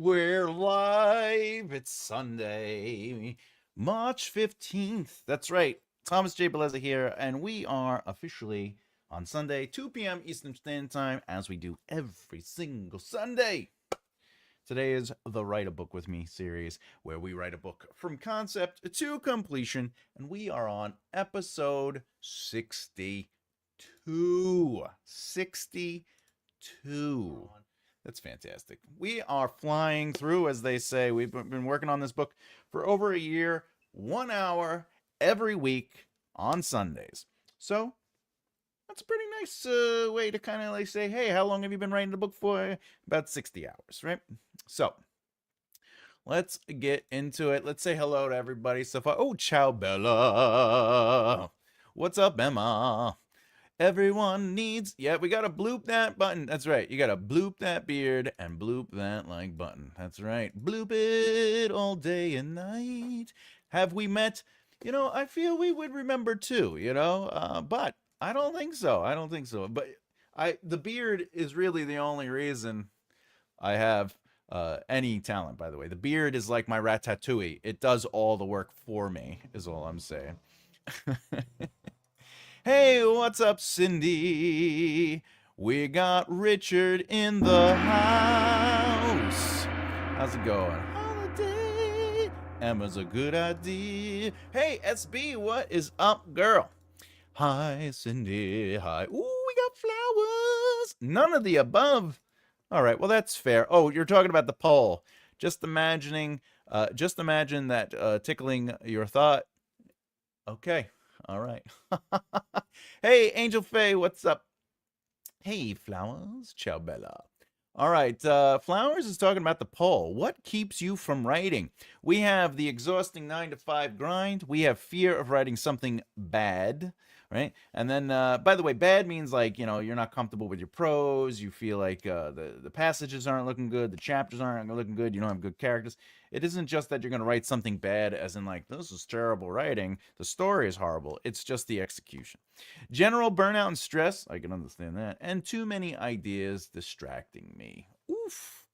We're live. It's Sunday, March 15th. That's right. Thomas J. Bellezza here, and we are officially on Sunday, 2 p.m. Eastern Standard Time, as we do every single Sunday. Today is the Write a Book with Me series, where we write a book from concept to completion, and we are on episode 62. 62. That's fantastic. We are flying through, as they say. We've been working on this book for over a year, 1 hour every week on Sundays. So that's a pretty nice way to kind of like say, hey, how long have you been writing the book for? About 60 hours, right? So let's get into it. Let's say hello to everybody so far. Oh, ciao, Bella. What's up, Emma? Everyone needs, yeah, we gotta bloop that button. That's right. You gotta bloop that beard and bloop that like button. That's right. Bloop it all day and night. Have we met? I feel we would remember too, but I don't think so. I don't think so. But the beard is really the only reason I have any talent, by the way. The beard is like my ratatouille. It does all the work for me, is all I'm saying. Hey, what's up, Cindy? We got Richard in the house. How's it going? Holiday. Emma's a good idea. Hey, SB, what is up, girl? Hi, Cindy. Hi. Ooh, we got flowers. None of the above. All right, well, that's fair. Oh, you're talking about the poll. Just imagine that tickling your thought. Okay. All right. Hey, Angel Faye, what's up? Hey, Flowers. Ciao, Bella. All right. Flowers is talking about the poll. What keeps you from writing? We have the exhausting 9 to 5 grind. We have fear of writing something bad, right? And then, by the way, bad means like, you're not comfortable with your prose. You feel like the passages aren't looking good. The chapters aren't looking good. You don't have good characters. It isn't just that you're going to write something bad as in like, this is terrible writing. The story is horrible. It's just the execution. General burnout and stress. I can understand that. And too many ideas distracting me. Oof.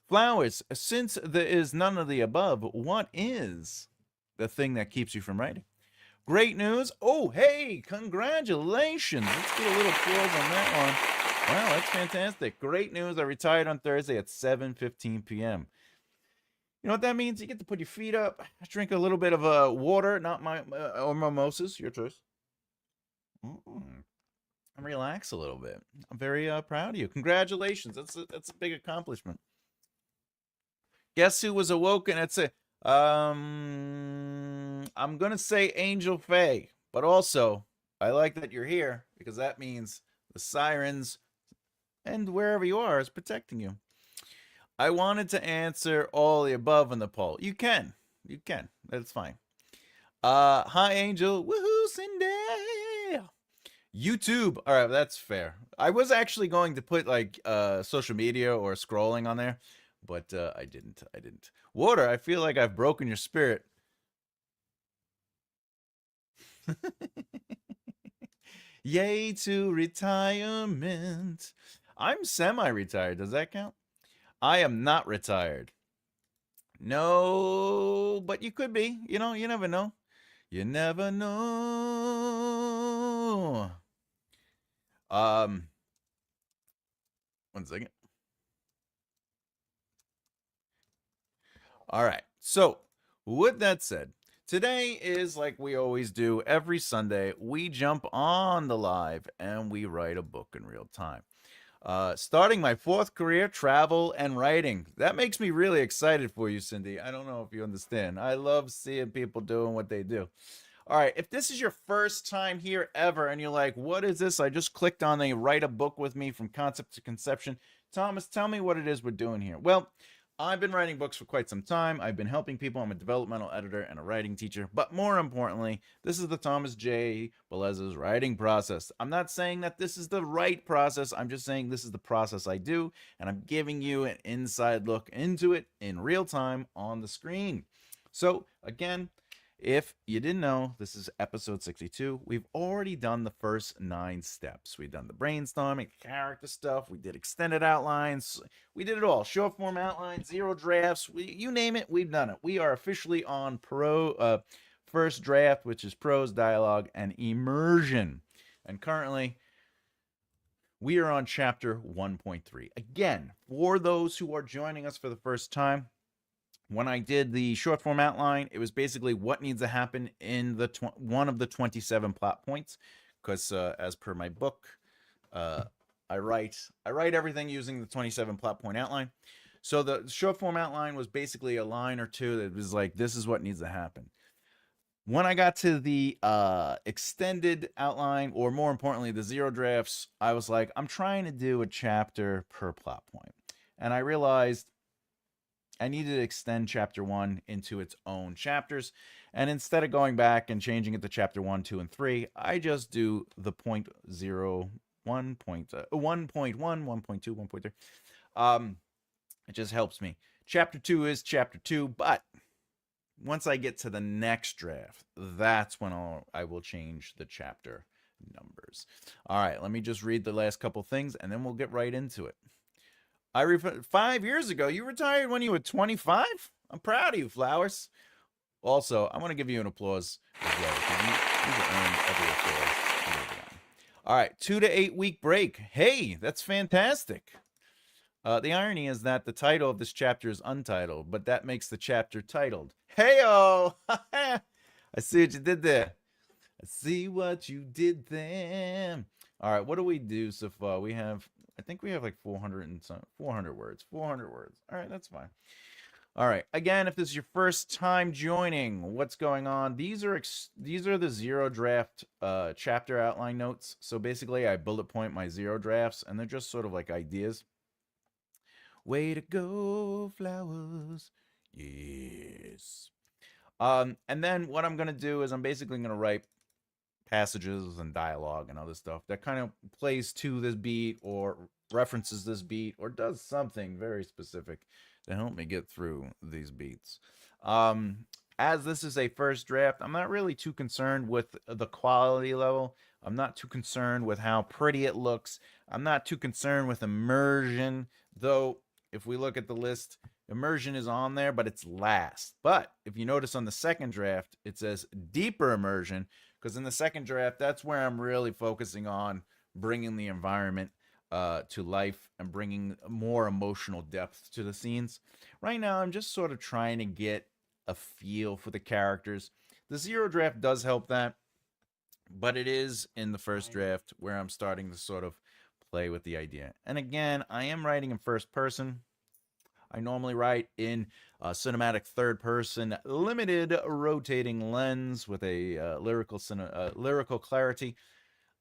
Flowers, since there is none of the above, what is the thing that keeps you from writing? Great news. Oh, hey, congratulations. Let's get a little applause on that one. Wow, that's fantastic. Great news. I retired on Thursday at 7:15 p.m. You know what that means? You get to put your feet up, drink a little bit of water, not my or mimosas, your choice, and relax a little bit. I'm very proud of you. Congratulations. That's a big accomplishment. Guess who was awoken? I'm gonna say Angel Faye, but also I like that you're here because that means the sirens and wherever you are is protecting you. I wanted to answer all the above in the poll. You can. That's fine. Hi, Angel. Woohoo, Cindy. YouTube. All right, that's fair. I was actually going to put like social media or scrolling on there, but I didn't. Water, I feel like I've broken your spirit. Yay to retirement. I'm semi-retired. Does that count? I am not retired. No, but you could be. You never know. You never know. 1 second. All right. So, with that said, today is like we always do every Sunday. We jump on the live and we write a book in real time. Starting my 4th career, travel and writing. That makes me really excited for you, Cindy. I don't know if you understand. I love seeing people doing what they do. All right, if this is your first time here ever and you're like, what is this? I just clicked on a write a book with me from concept to conception. Thomas, tell me what it is we're doing here. Well, I've been writing books for quite some time. I've been helping people. I'm a developmental editor and a writing teacher. But more importantly, this is the Thomas J. Bellezza's writing process. I'm not saying that this is the right process. I'm just saying this is the process I do. And I'm giving you an inside look into it in real time on the screen. So again, If you didn't know, this is episode 62. We've already done the first 9 steps. We've done the brainstorming, character stuff. We did extended outlines. We did it all. Short form outlines, zero drafts. You name it, we've done it. We are officially on first draft, which is prose, dialogue, and immersion. And currently, we are on chapter 1.3. Again, for those who are joining us for the first time, when I did the short form outline, it was basically what needs to happen in the one of the 27 plot points. Because as per my book, I write everything using the 27 plot point outline. So the short form outline was basically a line or two that was like, this is what needs to happen. When I got to the extended outline, or more importantly, the zero drafts, I was like, I'm trying to do a chapter per plot point. And I realized I needed to extend chapter 1 into its own chapters. And instead of going back and changing it to chapter 1, 2, and 3, I just do the 0.0, 1.1, 1.2, 1.3. It just helps me. Chapter 2 is chapter 2, but once I get to the next draft, that's when I will change the chapter numbers. All right, let me just read the last couple things, and then we'll get right into it. 5 years ago, you retired when you were 25? I'm proud of you, Flowers. Also, I want to give you an applause as well, because you've earned every applause. All right, 2 to 8 week break. Hey, that's fantastic. The irony is that the title of this chapter is untitled, but that makes the chapter titled. Hey-o! I see what you did there. I see what you did there. All right, what do we do so far? I think we have like 400 words. 400 words. All right, that's fine. All right. Again, if this is your first time joining, what's going on? These are the zero draft chapter outline notes. So basically, I bullet point my zero drafts, and they're just sort of like ideas. Way to go, Flowers. Yes. And then what I'm going to do is I'm basically going to write passages and dialogue and other stuff that kind of plays to this beat or references this beat or does something very specific to help me get through these beats. As this is a first draft, I'm not really too concerned with the quality level. I'm not too concerned with how pretty it looks. I'm not too concerned with immersion, though if we look at the list, immersion is on there, but it's last. But if you notice on the second draft, it says deeper immersion, because in the second draft, that's where I'm really focusing on bringing the environment to life and bringing more emotional depth to the scenes. Right now, I'm just sort of trying to get a feel for the characters. The zero draft does help that, but it is in the first draft where I'm starting to sort of play with the idea. And again, I am writing in first person. I normally write in cinematic third person, limited rotating lens with a lyrical clarity.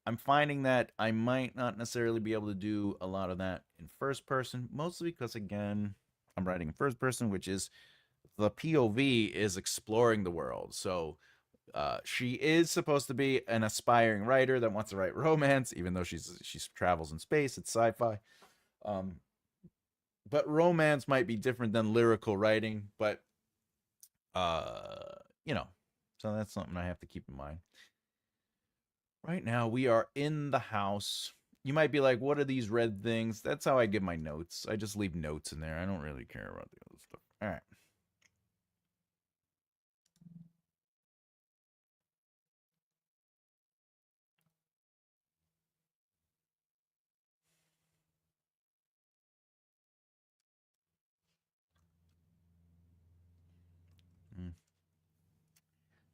I'm finding that I might not necessarily be able to do a lot of that in first person, mostly because, again, I'm writing in first person, which is the POV is exploring the world. So she is supposed to be an aspiring writer that wants to write romance, even though she travels in space. It's sci-fi. But romance might be different than lyrical writing. But so that's something I have to keep in mind. Right now, we are in the house. You might be like, what are these red things? That's how I give my notes. I just leave notes in there. I don't really care about the other stuff. All right.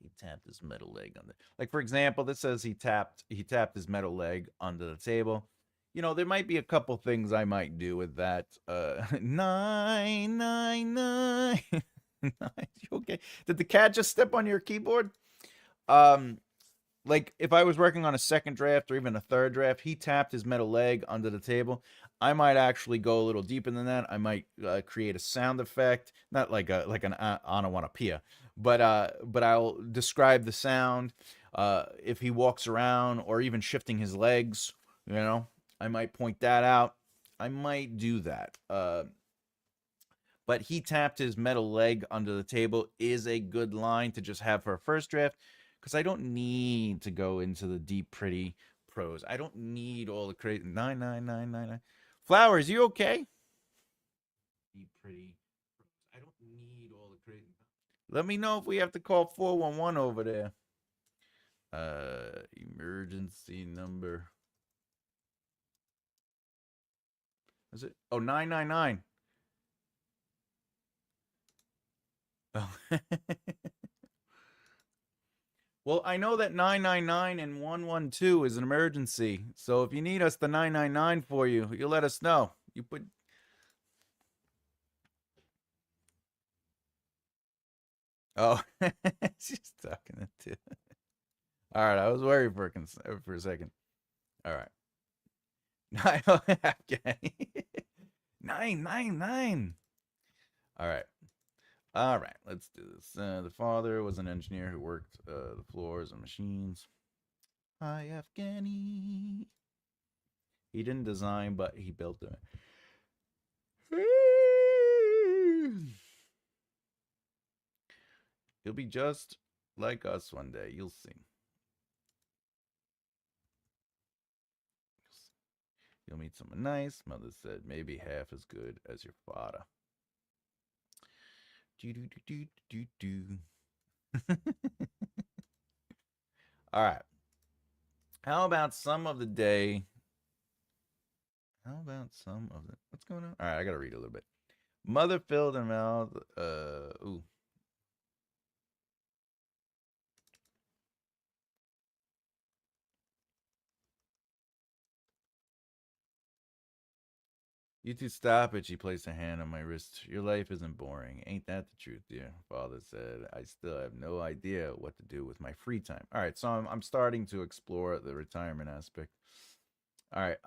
He tapped his metal leg on the, like, for example, this says he tapped his metal leg onto the table. There might be a couple things I might do with that. 999. Okay. Did the cat just step on your keyboard? Like if I was working on a second draft or even a third draft, he tapped his metal leg under the table. I might actually go a little deeper than that. I might create a sound effect, not like an onomatopoeia, but I'll describe the sound. If he walks around or even shifting his legs, I might point that out. I might do that. but he tapped his metal leg under the table is a good line to just have for a first draft because I don't need to go into the deep, pretty prose. I don't need all the crazy 99999. Flowers, you okay? Deep, pretty prose. I don't need all the crazy. Let me know if we have to call 411 over there. Emergency number. Is it? Oh, 999. Oh. Well, I know that 999 and 112 is an emergency. So if you need us the 999 for you, you let us know. You put Oh, she's talking to. All right, I was worried for a second. All right. Okay. 999. All right. All right, let's do this. The father was an engineer who worked the floors and machines. Hi, Afghani. He didn't design, but he built them. He'll be just like us one day. You'll see. You'll meet someone nice. Mother said maybe half as good as your father. Do do do do do do. All right. How about some of the day? How about some of the what's going on? All right, I gotta read a little bit. Mother filled her mouth. Ooh. You two stop it. She placed a hand on my wrist. Your life isn't boring. Ain't that the truth, dear? Father said. I still have no idea what to do with my free time. All right, so I'm starting to explore the retirement aspect. All right,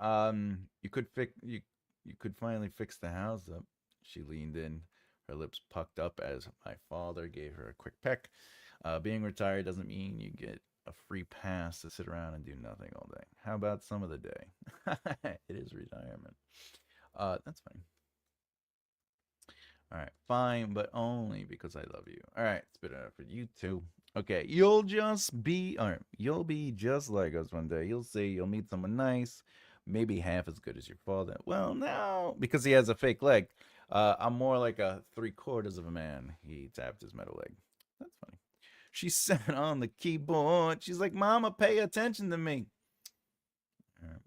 you could finally fix the house up. She leaned in, her lips pucked up as my father gave her a quick peck. Being retired doesn't mean you get a free pass to sit around and do nothing all day. How about some of the day? It is retirement. That's fine. All right, fine, but only because I love you. All right, spit it out for you too. Okay, you'll be just like us one day. You'll see, you'll meet someone nice, maybe half as good as your father. Well, no, because he has a fake leg. I'm more like a 3/4 of a man. He tapped his metal leg. That's funny. She sat on the keyboard. She's like, Mama, pay attention to me. All right.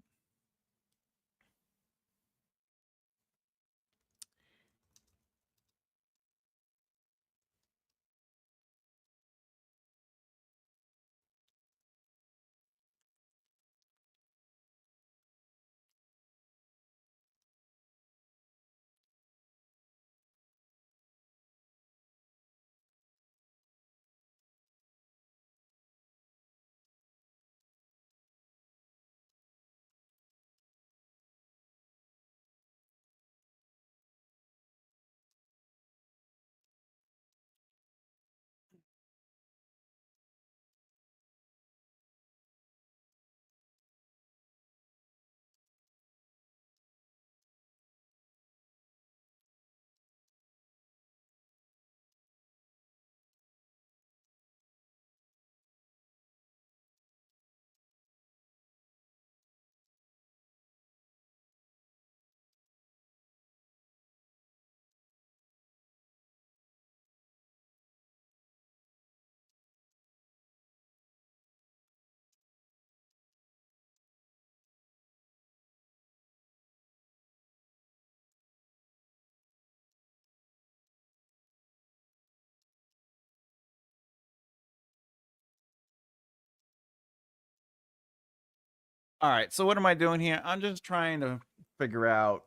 All right. So what am I doing here? I'm just trying to figure out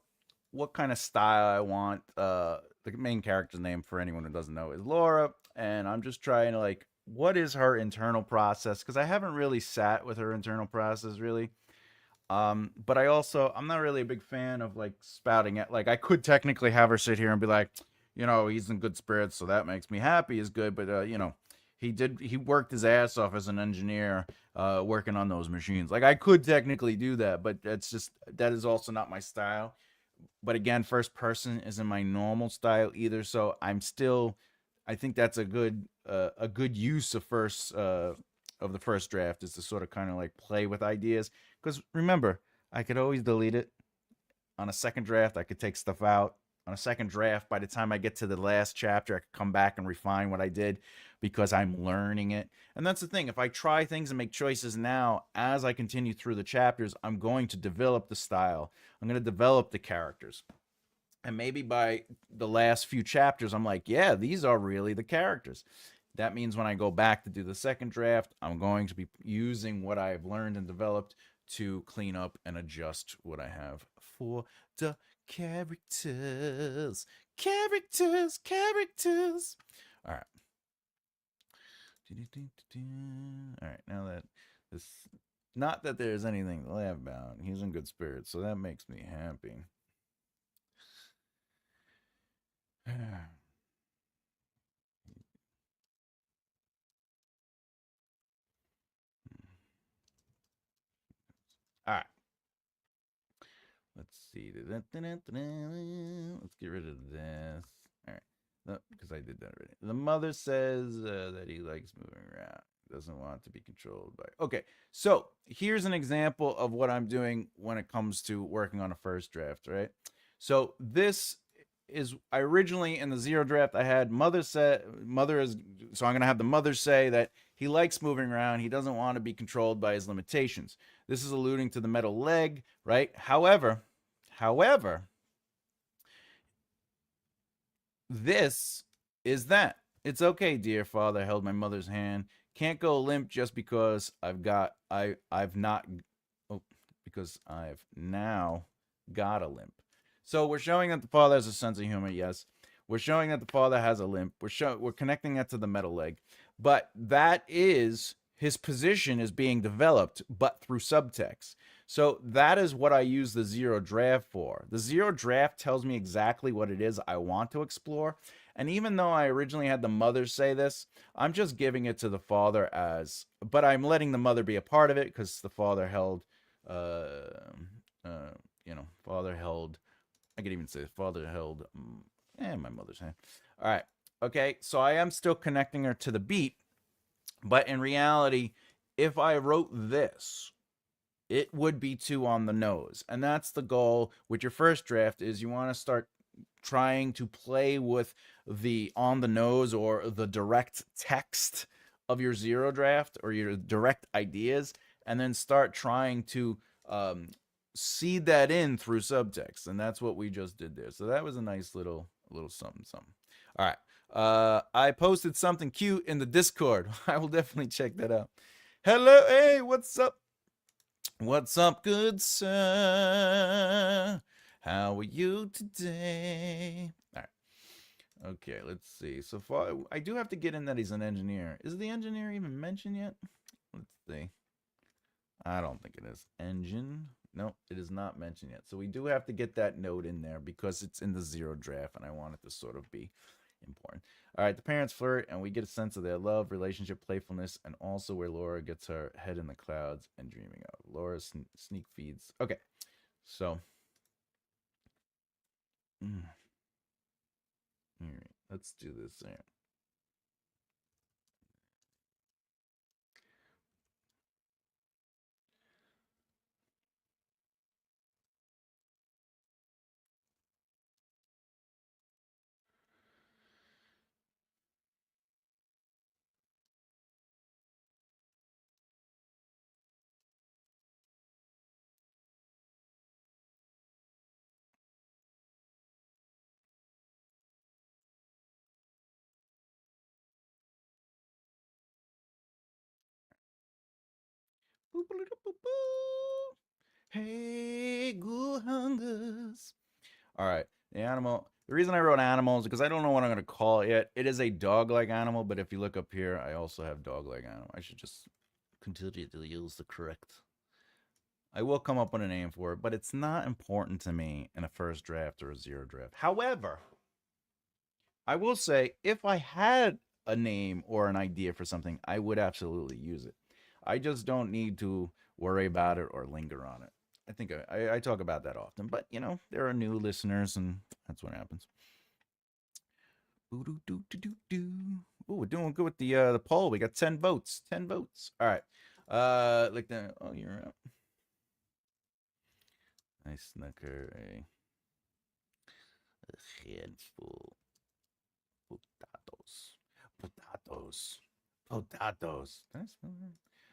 what kind of style I want. The main character's name, for anyone who doesn't know, is Laura, and I'm just trying to like, what is her internal process? Because I haven't really sat with her internal process really. But I'm not really a big fan of like spouting it. Like I could technically have her sit here and be like, he's in good spirits, so that makes me happy is good. But he worked his ass off as an engineer, working on those machines. Like I could technically do that, but that is also not my style. but again, first person isn't my normal style either. So I'm still, I think that's a good use of the first draft is to sort of kind of like play with ideas. Because remember, I could always delete it on a second draft. I could take stuff out on a second draft. By the time I get to the last chapter, I could come back and refine what I did because I'm learning it. And that's the thing. If I try things and make choices now, as I continue through the chapters, I'm going to develop the style. I'm going to develop the characters. And maybe by the last few chapters, I'm like, yeah, these are really the characters. That means when I go back to do the second draft, I'm going to be using what I've learned and developed to clean up and adjust what I have for the characters. Characters, characters. All right. All right, now that this, not that there's anything to laugh about, he's in good spirits, so that makes me happy. All right. Let's see. Let's get rid of this. All right. No, because I did that already. The mother says that he likes moving around. Doesn't want to be controlled by. Okay. So here's an example of what I'm doing when it comes to working on a first draft, right? So this is I originally in the zero draft I had mother said mother is so I'm gonna have the mother say that he likes moving around. He doesn't want to be controlled by his limitations. This is alluding to the metal leg, right? However, this is that. It's okay, dear father. I held my mother's hand. Can't go limp just because I've not oh because I've now got a limp. So we're showing that the father has a sense of humor, yes. We're showing that the father has a limp. We're connecting that to the metal leg. But that is his position is being developed, but through subtext. So that is what I use the zero draft for. The zero draft tells me exactly what it is I want to explore. And even though I originally had the mother say this, I'm just giving it to the father as, but I'm letting the mother be a part of it because the father held, father held, I could even say father held, my mother's hand. All right. Okay. So I am still connecting her to the beat, but in reality, if I wrote this, it would be too on the nose. And that's the goal with your first draft is you want to start trying to play with the on the nose or the direct text of your zero draft or your direct ideas and then start trying to seed that in through subtext. And that's what we just did there. So that was a nice little something something. All right. I posted something cute in the Discord. I will definitely check that out. Hello, hey, what's up? What's up, good sir? How are you today? All right. Okay, let's see. So far, I do have to get in that he's an engineer. Is the engineer even mentioned yet? Let's see. I don't think it is. Engine. No, it is not mentioned yet. So we do have to get that note in there because it's in the zero draft and I want it to sort of be important. All right, the parents flirt and we get a sense of their love, relationship, playfulness, and also where Laura gets her head in the clouds and dreaming of. Laura sneak feeds. Okay, so. All right, let's do this here. Hey, good hungers. All right, the animal. The reason I wrote animals is because I don't know what I'm going to call it yet. It is a dog-like animal, but if you look up here, I also have dog-like animal. I should just continue to use the correct. I will come up with a name for it, but it's not important to me in a first draft or a zero draft. However, I will say if I had a name or an idea for something, I would absolutely use it. I just don't need to worry about it or linger on it. I think I talk about that often, but you know, there are new listeners, and that's what happens. Ooh, we're doing good with the poll. We got 10 votes. 10 votes. All right. Like that. Oh, you're up. I snuck her a handful. Potatoes. Potatoes. Potatoes. Did I spell that?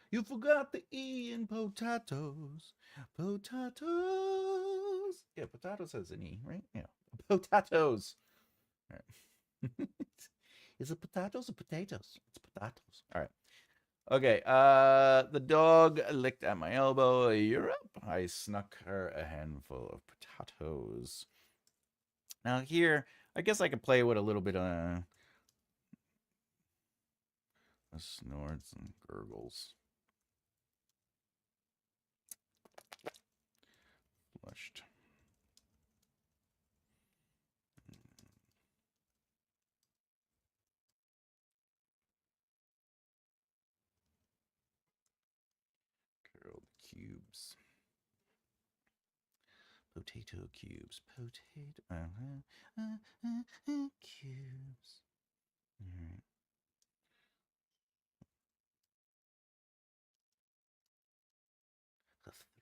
You forgot the E in potatoes. Potatoes. Yeah, potatoes has an E, right? Yeah. Potatoes. All right. Is it potatoes or potatoes? It's potatoes. All right. Okay. The dog licked at my elbow. You're up. I snuck her a handful of potatoes. Now here, I guess I could play with a little bit of snorts and gurgles. Flushed. Curled cubes. Potato cubes. Potato cubes. All right.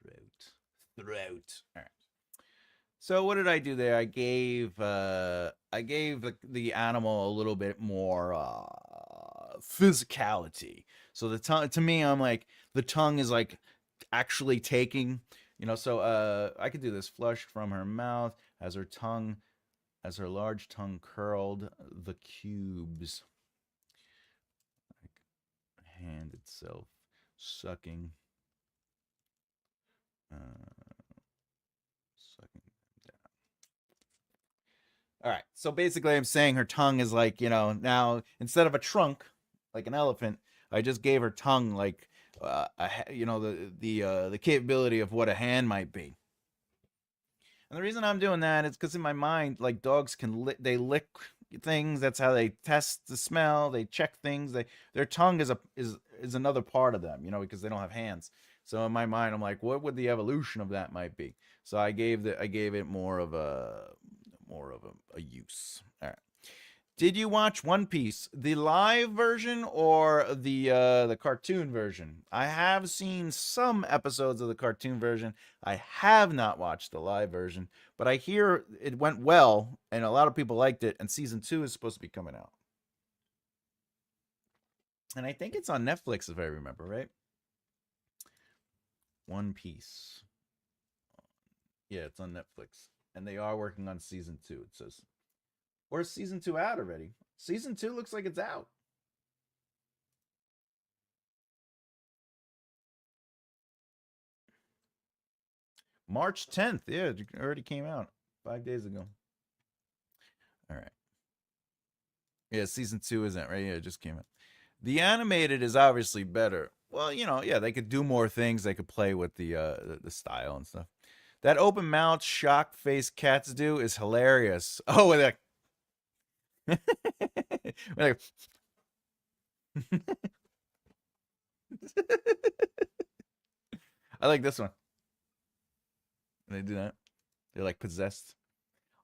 The throat. All right. So what did I do there? I gave the animal a little bit more physicality. So the tongue, to me, I'm like, the tongue is like actually taking, you know. So I could do this. Flushed from her mouth as her large tongue curled the cubes, like hand itself sucking, sucking down. All right. So basically, I'm saying her tongue is like, you know, now instead of a trunk, like an elephant, I just gave her tongue like, you know, the capability of what a hand might be. And the reason I'm doing that is because in my mind, like dogs can they lick things. That's how they test the smell. They check things. Their tongue is another part of them, you know, because they don't have hands. So in my mind, I'm like, what would the evolution of that might be? So I gave it more of a use. All right. Did you watch One Piece, the live version or the cartoon version? I have seen some episodes of the cartoon version. I have not watched the live version, but I hear it went well and a lot of people liked it. And season 2 is supposed to be coming out, and I think it's on Netflix if I remember right. One Piece, yeah, it's on Netflix, and they are working on season 2. It says, or is season 2 out already? Season 2 looks like it's out. March 10th. Yeah, it already came out 5 days ago. All right. Yeah, season 2 isn't right. Yeah, it just came out. The animated is obviously better. Well, you know, yeah, they could do more things. They could play with the style and stuff. That open mouth shock face cats do is hilarious. Oh, with like I like this one. They do that. They're like possessed.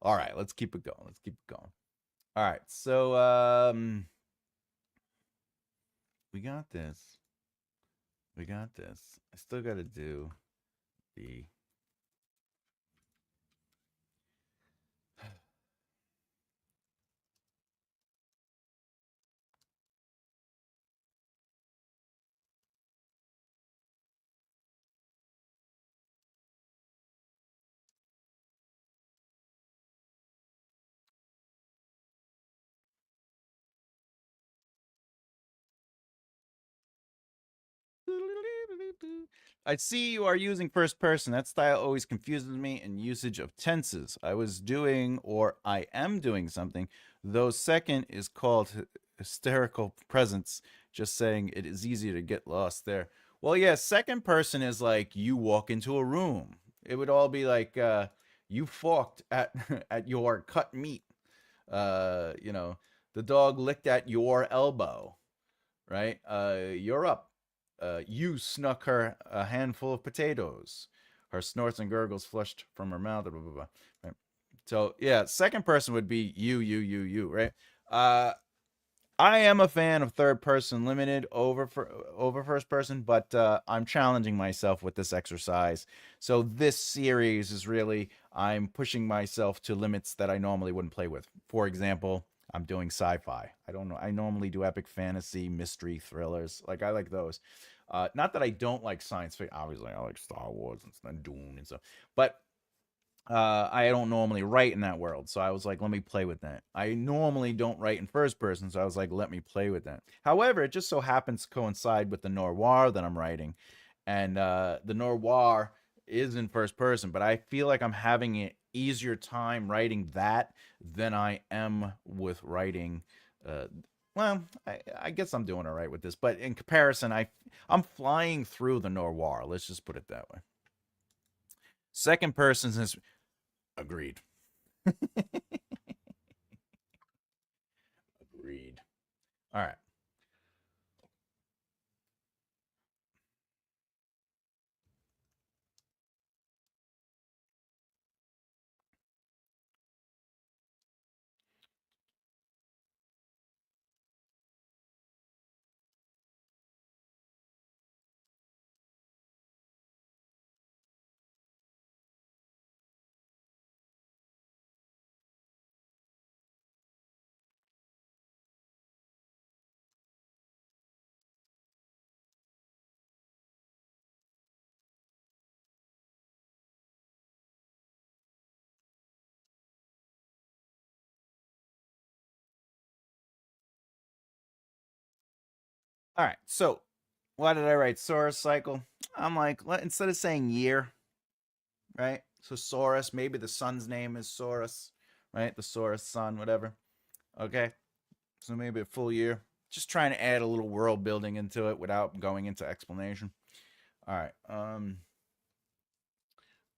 All right, let's keep it going. Let's keep it going. All right, so we got this. We got this. I still got to do the. I see you are using first person. That style always confuses me in usage of tenses. I was doing or I am doing something, though second is called hysterical presence. Just saying it is easier to get lost there. Well, yeah, second person is like you walk into a room. It would all be like you forked at at your cut meat. You know, the dog licked at your elbow, right? You're up. You snuck her a handful of potatoes. Her snorts and gurgles flushed from her mouth. Blah, blah, blah. Right. So yeah, second person would be you, right? Uh, I am a fan of third person limited over first person, but I'm challenging myself with this exercise. So this series is really I'm pushing myself to limits that I normally wouldn't play with. For example, I'm doing sci-fi. I don't know. I normally do epic fantasy, mystery, thrillers. Like I like those. Not that I don't like science fiction. Obviously, I like Star Wars and Dune and stuff. But I don't normally write in that world. So I was like, let me play with that. I normally don't write in first person. So I was like, let me play with that. However, it just so happens to coincide with the noir that I'm writing. And the noir is in first person, but I feel like I'm having an easier time writing that than I am with writing. Uh, I guess I'm doing all right with this, but in comparison, I'm flying through the noir. Let's just put it that way. Second person is agreed. Agreed. All right. All right. So, why did I write Saurus cycle? I'm like, instead of saying year, right? So Saurus, maybe the son's name is Saurus, right? The Saurus son, whatever. Okay. So maybe a full year. Just trying to add a little world building into it without going into explanation. All right.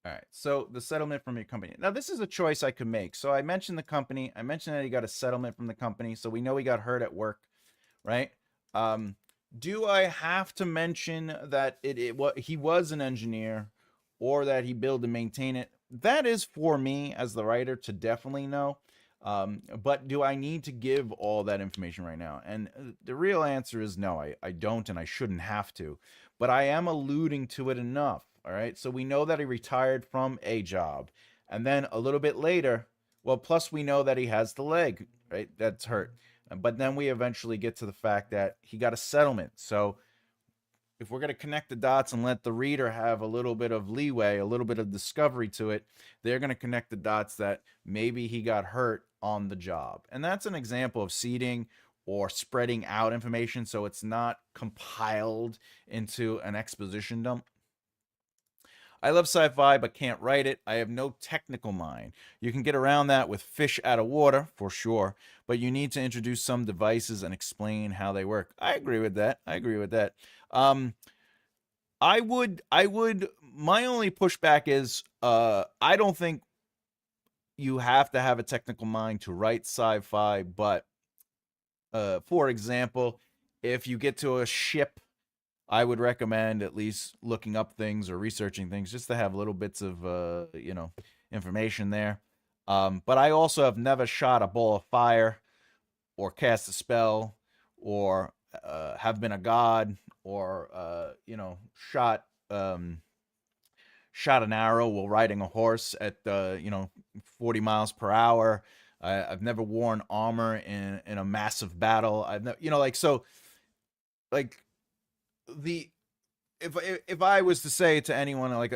All right. So the settlement from your company. Now this is a choice I could make. So I mentioned the company. I mentioned that he got a settlement from the company. So we know he got hurt at work, right? Um, do I have to mention that what he was an engineer, or that he built and maintain it? That is for me as the writer to definitely know. But do I need to give all that information right now? And the real answer is no. I don't, and I shouldn't have to. But I am alluding to it enough. All right. So we know that he retired from a job, and then a little bit later, well, plus we know that he has the leg, right? That's hurt. But then we eventually get to the fact that he got a settlement. So if we're going to connect the dots and let the reader have a little bit of leeway, a little bit of discovery to it, they're going to connect the dots that maybe he got hurt on the job. And that's an example of seeding or spreading out information so it's not compiled into an exposition dump. I love sci fi, but can't write it. I have no technical mind. You can get around that with fish out of water, for sure, but you need to introduce some devices and explain how they work. I agree with that. I agree with that. Um, my only pushback is I don't think you have to have a technical mind to write sci fi, but for example, if you get to a ship, I would recommend at least looking up things or researching things just to have little bits of information there. But I also have never shot a ball of fire or cast a spell or have been a god or shot shot an arrow while riding a horse at 40 miles per hour. I've never worn armor in a massive battle. I've never, like, so, like, the if I was to say to anyone like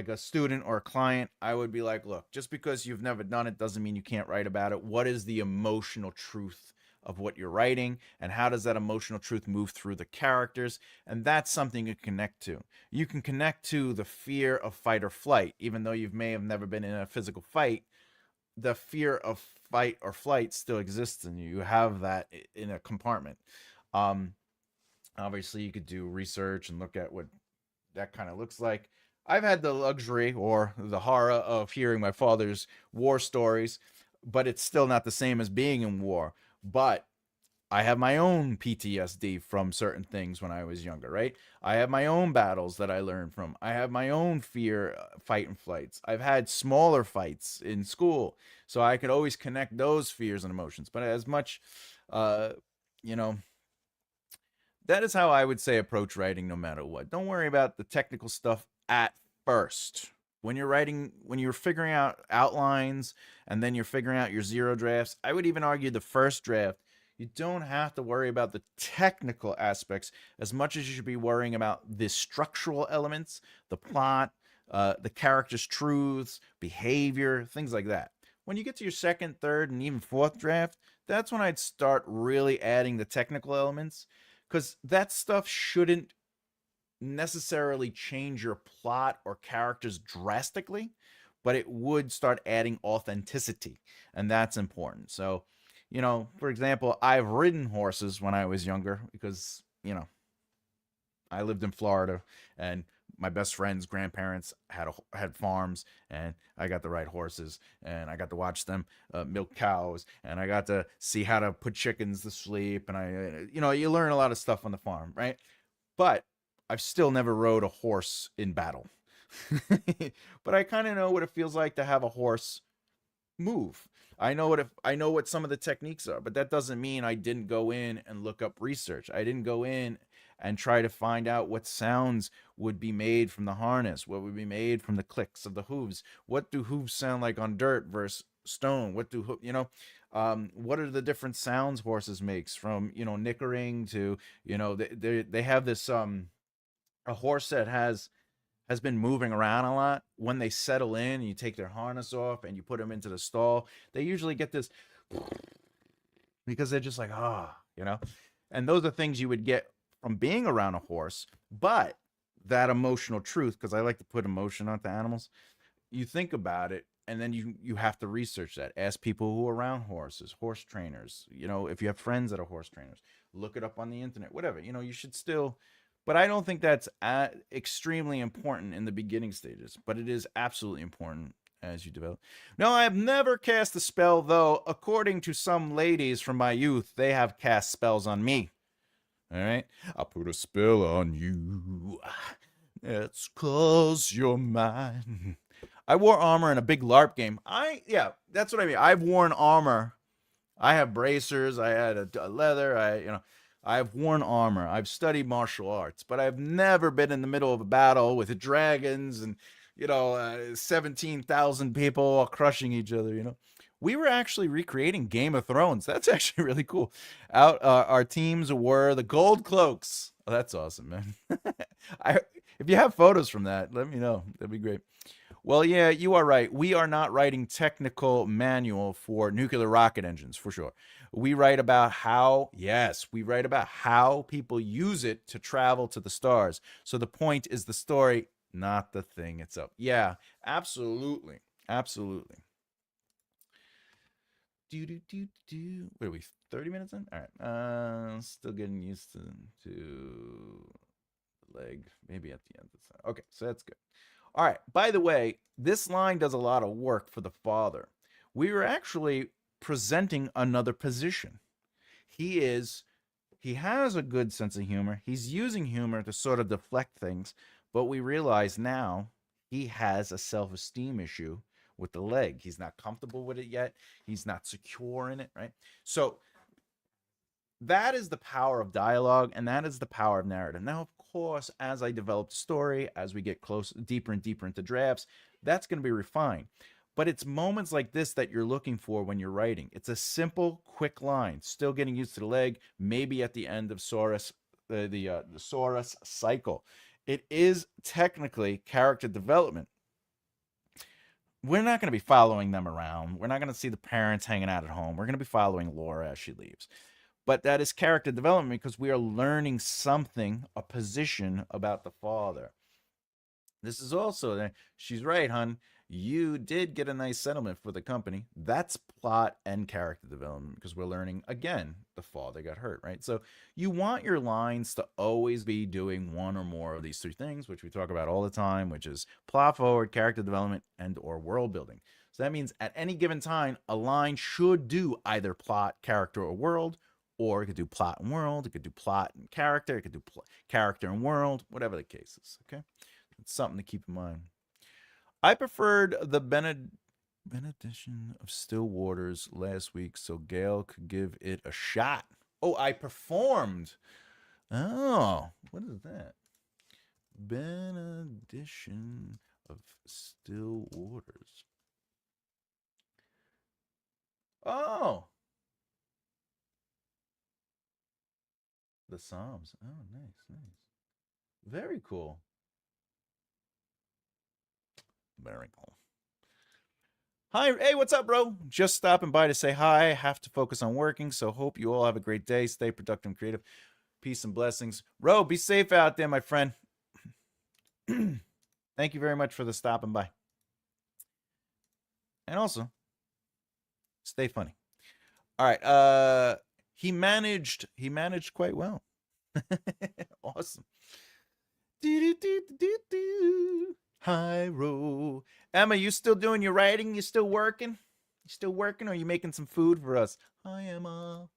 a student or a client, I would be like, look, just because you've never done it doesn't mean you can't write about it. What is the emotional truth of what you're writing, and how does that emotional truth move through the characters? And that's something you can connect to. You can connect to the fear of fight or flight, even though you may have never been in a physical fight. The fear of fight or flight still exists, and you have that in a compartment. Um, Obviously, you could do research and look at what that kind of looks like. I've had the luxury or the horror of hearing my father's war stories, but it's still not the same as being in war. But I have my own PTSD from certain things when I was younger, right? I have my own battles that I learned from. I have my own fear, fight and flights. I've had smaller fights in school, so I could always connect those fears and emotions. But as much, uh, you know, that is how I would say approach writing no matter what. Don't worry about the technical stuff at first. When you're writing, when you're figuring out outlines and then you're figuring out your zero drafts, I would even argue the first draft, you don't have to worry about the technical aspects as much as you should be worrying about the structural elements, the plot, the characters' truths, behavior, things like that. When you get to your second, third, and even fourth draft, that's when I'd start really adding the technical elements because that stuff shouldn't necessarily change your plot or characters drastically, but it would start adding authenticity, and that's important. So, for example, I've ridden horses when I was younger because, I lived in Florida and my best friend's grandparents had farms, and I got to ride horses, and I got to watch them milk cows, and I got to see how to put chickens to sleep, and you learn a lot of stuff on the farm, right? But I've still never rode a horse in battle. But I kind of know what it feels like to have a horse move. I know what some of the techniques are, but that doesn't mean I didn't go in and look up research. I didn't go in and try to find out what sounds would be made from the harness, what would be made from the clicks of the hooves. What do hooves sound like on dirt versus stone? What are the different sounds horses makes from, nickering to, they have this a horse that has been moving around a lot. When they settle in and you take their harness off and you put them into the stall, they usually get this because they're just like, and those are things you would get from being around a horse. But that emotional truth, because I like to put emotion onto animals, you think about it, and then you have to research that. Ask people who are around horses, horse trainers. If you have friends that are horse trainers, look it up on the internet. Whatever. You should still. But I don't think that's extremely important in the beginning stages. But it is absolutely important as you develop. No, I have never cast a spell, though. According to some ladies from my youth, they have cast spells on me. All right, I'll put a spell on you. It's 'cause you're mine. I wore armor in a big LARP game. Yeah, that's what I mean. I've worn armor. I have bracers. I had a leather. I've worn armor. I've studied martial arts, but I've never been in the middle of a battle with dragons and 17,000 people all crushing each other. We were actually recreating Game of Thrones. That's actually really cool. Our teams were the Gold Cloaks. Oh, that's awesome, man. If you have photos from that, let me know. That'd be great. Well, yeah, you are right. We are not writing technical manual for nuclear rocket engines, for sure. We write about how people use it to travel to the stars. So the point is the story, not the thing itself. Yeah, absolutely. Absolutely. What are we, 30 minutes in? All right. Still getting used to leg, maybe at the end of this. Okay, so that's good. All right. By the way, this line does a lot of work for the father. We were actually presenting another position. He has a good sense of humor. He's using humor to sort of deflect things, but we realize now he has a self-esteem issue with the leg. He's not comfortable with it yet. He's not secure in it, right? So that is the power of dialogue, and that is the power of narrative. Now, of course, as I develop the story, as we get deeper and deeper into drafts, that's going to be refined. But it's moments like this that you're looking for when you're writing. It's a simple, quick line. Still getting used to the leg. Maybe at the end of Saurus, the Saurus cycle. It is technically character development. We're not going to be following them around. We're not going to see the parents hanging out at home. We're going to be following Laura as she leaves. But that is character development because we are learning something, a position about the father. This is also, she's right, hon. You did get a nice settlement for the company. That's plot and character development because we're learning, again, the father got hurt, right? So you want your lines to always be doing one or more of these three things, which we talk about all the time, which is plot forward, character development, and or world building. So that means at any given time, a line should do either plot, character, or world, Or it could do plot and world. It could do plot and character. It could do character and world, whatever the case is. Okay. It's something to keep in mind. I preferred the benediction of still waters last week so Gail could give it a shot. Oh, I performed. Oh, what is that? Benediction of still waters. Oh, the Psalms. Oh, nice, nice. Very cool. Very cool. Hi, hey, what's up, bro? Just stopping by to say hi. Have to focus on working, so hope you all have a great day. Stay productive and creative. Peace and blessings. Ro, be safe out there, my friend. Thank you very much for the stopping by. And also, stay funny. All right. He managed quite well. Awesome. Hi, Ro. Emma, you still doing your writing? You still working? You still working, or are you making some food for us? Hi, Emma.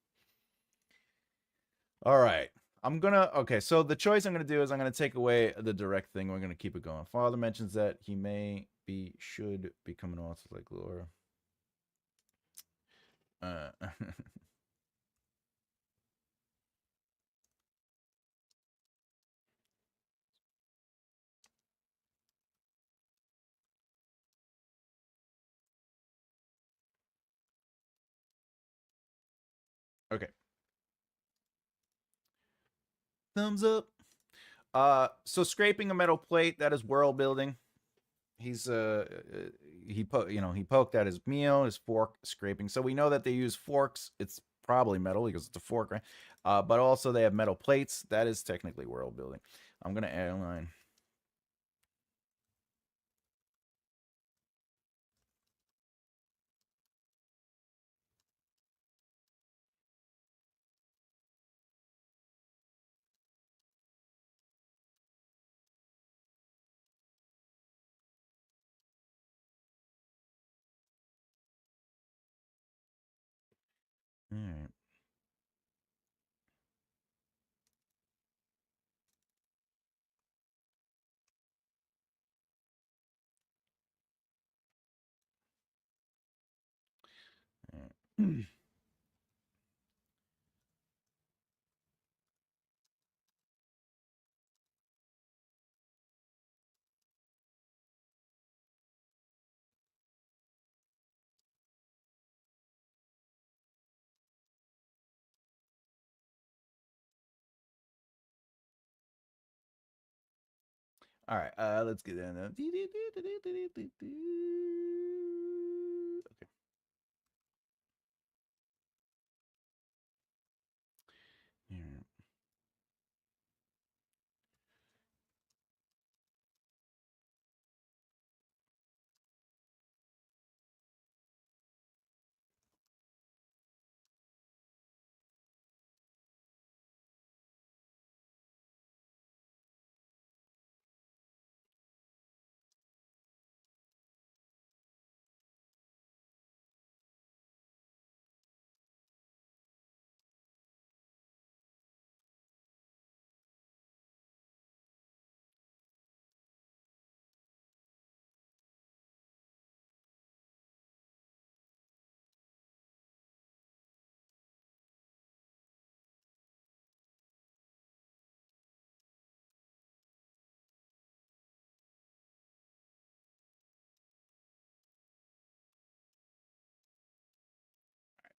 All right. Okay, so the choice I'm gonna do is I'm gonna take away the direct thing. We're gonna keep it going. Father mentions that he should become an author like Laura. Okay. Thumbs up. So scraping a metal plate, that is world building. He's he poked at his meal, his fork scraping. So we know that they use forks. It's probably metal because it's a fork, right? But also they have metal plates. That is technically world building. I'm gonna add a line. All right. All right. All right, let's get in there. Okay. Here.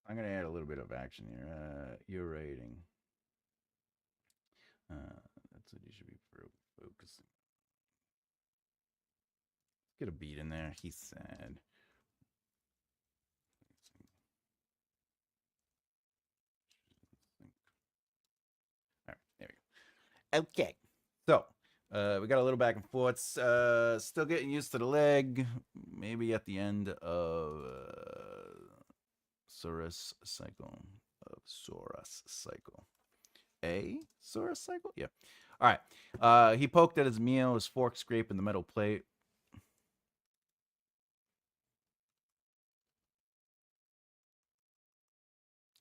I'm gonna add a little bit of action here. Your rating. That's what you should be focusing. Get a beat in there. He's sad. All right, there we go. Okay, so we got a little back and forth. Still getting used to the leg. Maybe at the end of Saurus cycle. A Saurus cycle? Yeah. All right. He poked at his meal, his fork scraping the metal plate.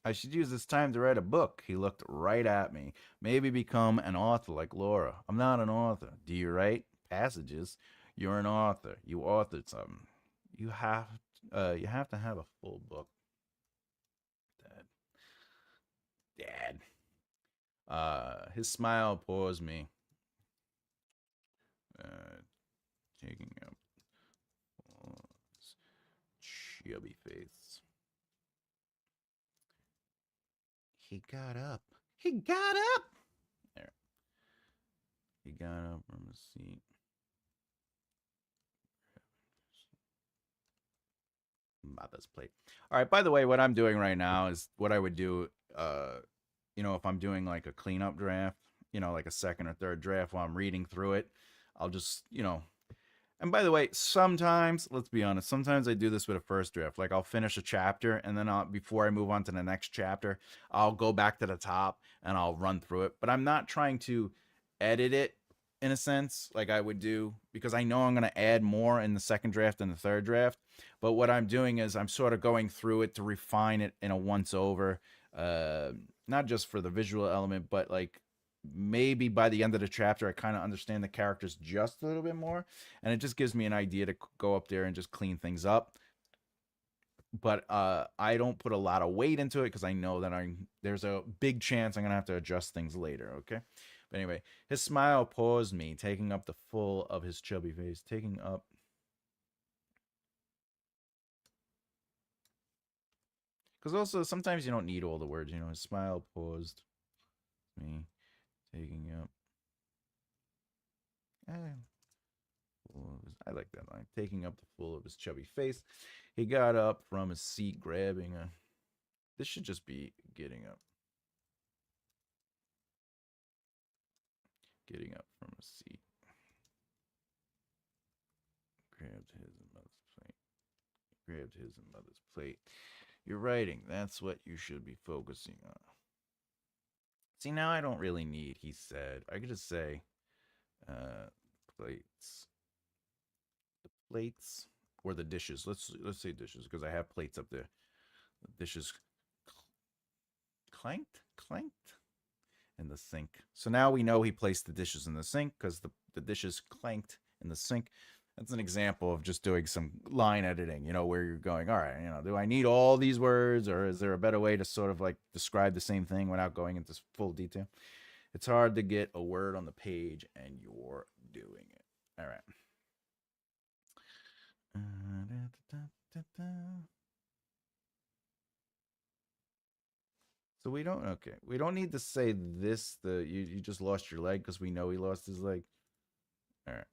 I should use this time to write a book. He looked right at me. Maybe become an author like Laura. I'm not an author. Do you write passages? You're an author. You authored something. You have to have a full book. Dad. Dad. His smile pours me. Uh, Taking up chubby face. He got up. He got up. There. He got up from his seat. Mother's plate. All right. By the way, what I'm doing right now is what I would do. If I'm doing like a cleanup draft, like a second or third draft while I'm reading through it, I'll just, And by the way, sometimes, let's be honest, sometimes I do this with a first draft. Like I'll finish a chapter and then before I move on to the next chapter, I'll go back to the top and I'll run through it. But I'm not trying to edit it in a sense like I would do because I know I'm going to add more in the second draft and the third draft. But what I'm doing is I'm sort of going through it to refine it in a once over, uh, not just for the visual element, but like maybe by the end of the chapter, I kind of understand the characters just a little bit more, and it just gives me an idea to go up there and just clean things up. But I don't put a lot of weight into it because I know that there's a big chance I'm gonna have to adjust things later. Okay, but anyway, his smile paused me, taking up the full of his chubby face, taking up. Because also sometimes you don't need all the words. His smile paused me, taking up. Eh, I like that line. Taking up the full of his chubby face. He got up from his seat, grabbing a. This should just be getting up. Getting up from a seat. Grabbed his and mother's plate. Grabbed his and mother's plate. You're writing. That's what you should be focusing on. See, now I don't really need, he said. I could just say, plates. The plates or the dishes. Let's say dishes because I have plates up there. The dishes clanked in the sink. So now we know he placed the dishes in the sink because the dishes clanked in the sink. That's an example of just doing some line editing, where you're going, all right, do I need all these words or is there a better way to sort of like describe the same thing without going into full detail? It's hard to get a word on the page and you're doing it. All right. So we don't need to say this. You just lost your leg because we know he lost his leg. All right.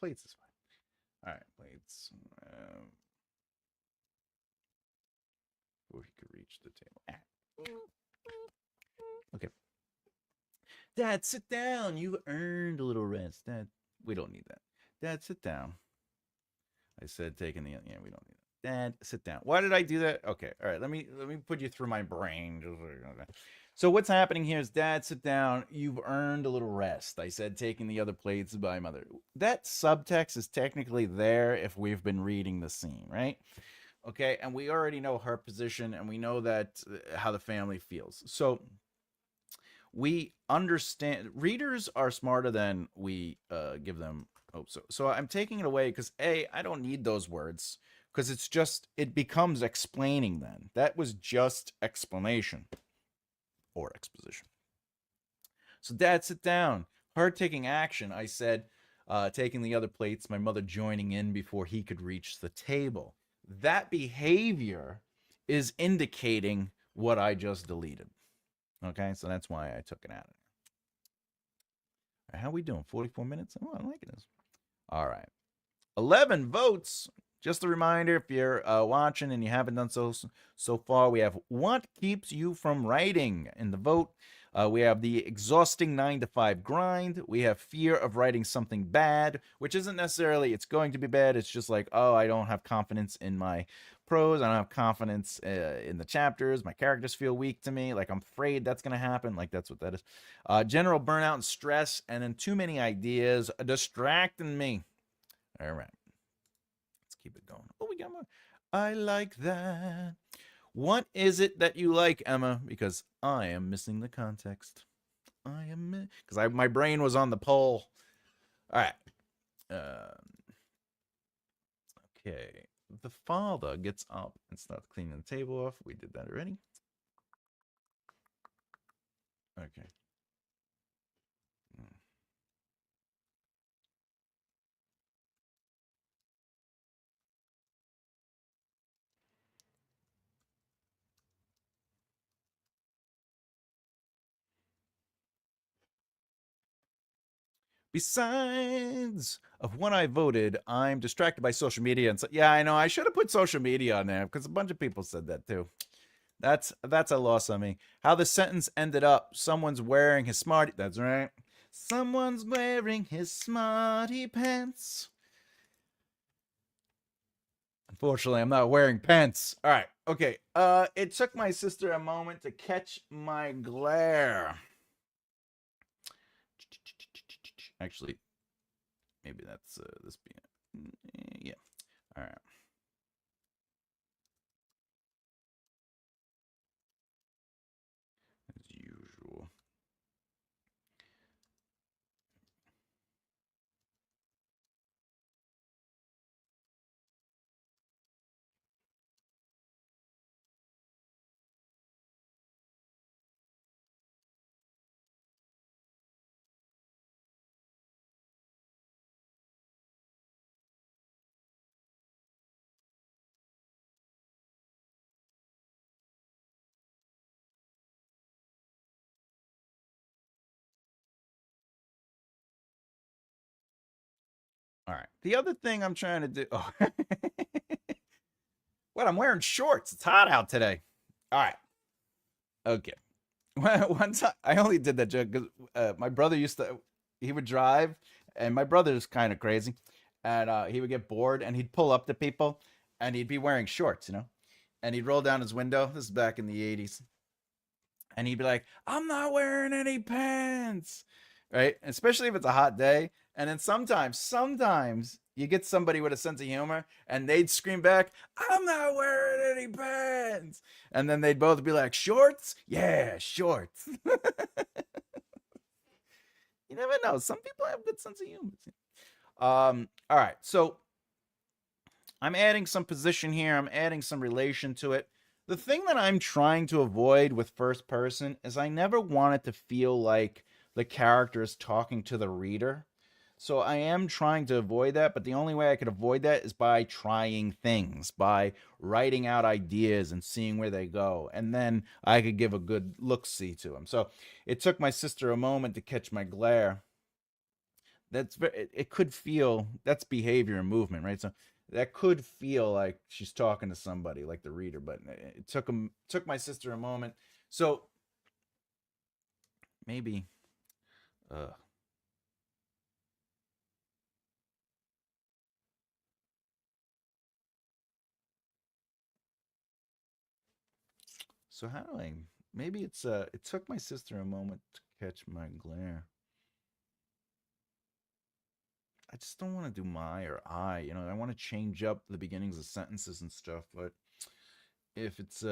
Plates is fine. All right, plates. Before he could reach the table. Okay. Dad, sit down. You've earned a little rest. Dad, we don't need that. Dad, sit down. I said, taking the yeah, we don't need that. Dad, sit down. Why did I do that? Okay, all right. Let me put you through my brain. So what's happening here is, Dad, sit down. You've earned a little rest. I said, taking the other plates by mother. That subtext is technically there if we've been reading the scene, right? Okay, and we already know her position, and we know that how the family feels. So we understand. Readers are smarter than we give them. Oh, so I'm taking it away because I don't need those words because it becomes explaining. Then that was just explanation or exposition. So, Dad, sit down. Her taking action. I said, taking the other plates. My mother joining in before he could reach the table. that behavior is indicating what I just deleted. Okay, so that's why I took it out. How we doing? 44 minutes? Oh, I'm liking this. All right. 11 votes. Just a reminder, if you're watching and you haven't done so far, we have what keeps you from writing in the vote. We have the exhausting 9 to 5 grind. We have fear of writing something bad, which isn't necessarily it's going to be bad. It's just like, oh, I don't have confidence in my prose. I don't have confidence in the chapters. My characters feel weak to me. Like I'm afraid that's going to happen. Like that's what that is. General burnout and stress, and then too many ideas distracting me. All right. Let's keep it going. Oh, we got more. I like that. What is it that you like, Emma? Because I am missing the context. I am because my brain was on the poll. All right. Okay. The father gets up and starts cleaning the table off. We did that already. Okay. Besides of when I voted, I'm distracted by social media, and so yeah, I know I should have put social media on there because a bunch of people said that too. That's a loss on me. How the sentence ended up: someone's wearing his smarty. That's right. Someone's wearing his smarty pants. Unfortunately, I'm not wearing pants. All right. Okay. It took my sister a moment to catch my glare. Actually, maybe that's this being. Yeah. All right. As usual. All right. The other thing I'm trying to do. Oh. What? I'm wearing shorts. It's hot out today. All right. Okay. One time, I only did that joke because my brother used to. He would drive, and my brother's kind of crazy, and he would get bored, and he'd pull up to people, and he'd be wearing shorts, and he'd roll down his window. This is back in the '80s, and he'd be like, "I'm not wearing any pants," right? Especially if it's a hot day. And then sometimes you get somebody with a sense of humor, and they'd scream back, "I'm not wearing any pants," and then they'd both be like, "Shorts? Yeah, shorts." You never know. Some people have good sense of humor. All right. So I'm adding some position here. I'm adding some relation to it. The thing that I'm trying to avoid with first person is I never want it to feel like the character is talking to the reader. So I am trying to avoid that, but the only way I could avoid that is by trying things, by writing out ideas and seeing where they go. And then I could give a good look-see to them. So it took my sister a moment to catch my glare. It could feel that's behavior and movement, right? So that could feel like she's talking to somebody, like the reader, but it took my sister a moment. So maybe, uh, so how do I? Maybe it took my sister a moment to catch my glare. I just don't want to do my or I. I want to change up the beginnings of sentences and stuff. But if it's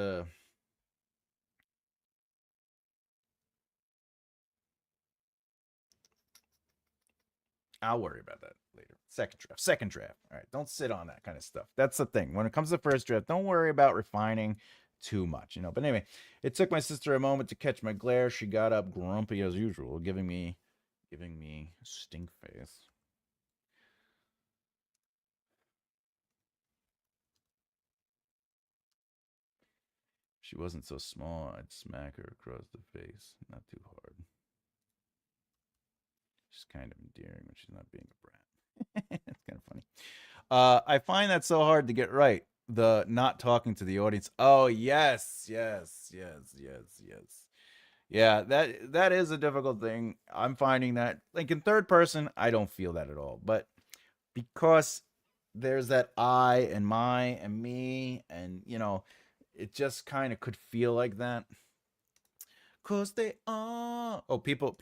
I'll worry about that later. Second draft. Second draft. All right. Don't sit on that kind of stuff. That's the thing. When it comes to first draft, don't worry about refining too much, But anyway, it took my sister a moment to catch my glare. She got up grumpy as usual, giving me stink face. She wasn't so small, I'd smack her across the face. Not too hard. She's kind of endearing when she's not being a brat. It's kind of funny. I find that so hard to get right. The not talking to the audience. Oh yes, yes, yes, yes, yes. Yeah, that is a difficult thing. I'm finding that like in third person, I don't feel that at all. But because there's that I and my and me and it just kind of could feel like that. Cause they are. Oh, people.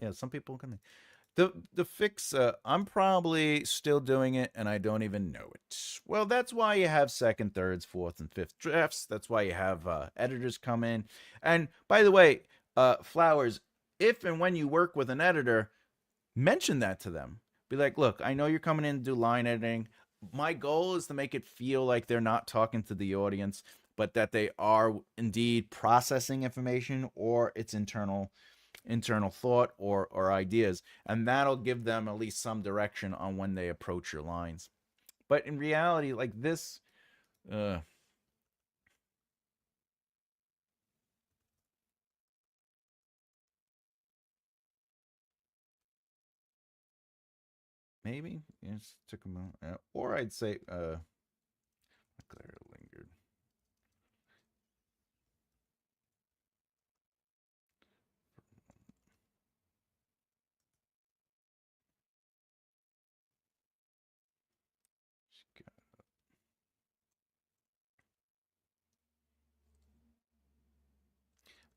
Yeah, some people can. The fix. I'm probably still doing it, and I don't even know it. Well, that's why you have second, thirds, fourth, and fifth drafts. That's why you have editors come in. And by the way, Flowers, if and when you work with an editor, mention that to them. Be like, look, I know you're coming in to do line editing. My goal is to make it feel like they're not talking to the audience, but that they are indeed processing information or its internal thought or ideas, and that'll give them at least some direction on when they approach your lines. But in reality, like this, uh, maybe it just took a moment, or I'd say, glare lingered.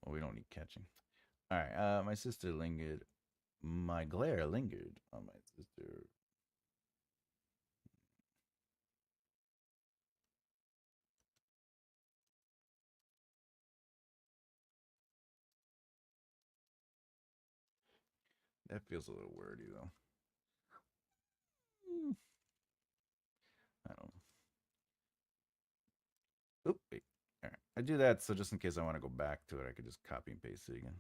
Well, we don't need catching. All right, my sister lingered. My glare lingered on my sister. That feels a little wordy though. I don't. Oop, wait. All right. I do that so just in case I want to go back to it, I could just copy and paste it again.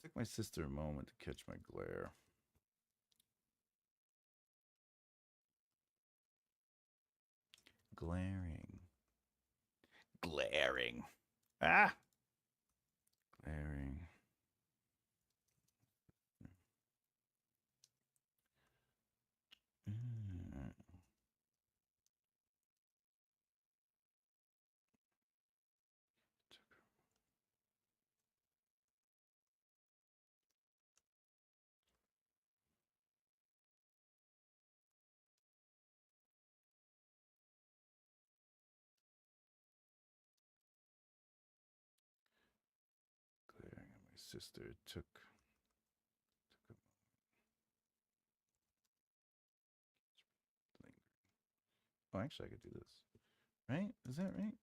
It took my sister a moment to catch my glare. Glaring. Glaring. Ah! Glaring. Mm. Glaring at my sister. It took a lingering. Oh, actually, I could do this. Right? Is that right?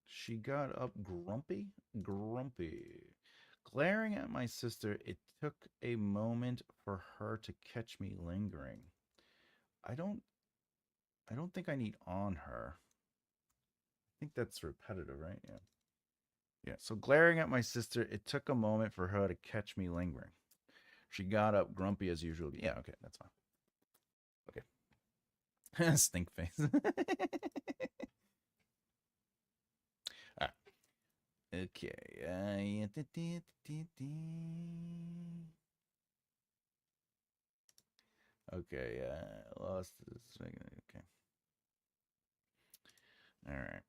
She got up grumpy? Grumpy. Glaring at my sister, it took a moment for her to catch me lingering. I don't I don't think I need on her. I think that's repetitive, right? Yeah. Yeah. So glaring at my sister, it took a moment for her to catch me lingering. She got up grumpy as usual. Yeah, okay, that's fine. Okay. Stink face. All right. Okay. Okay. Lost this. Okay. All right.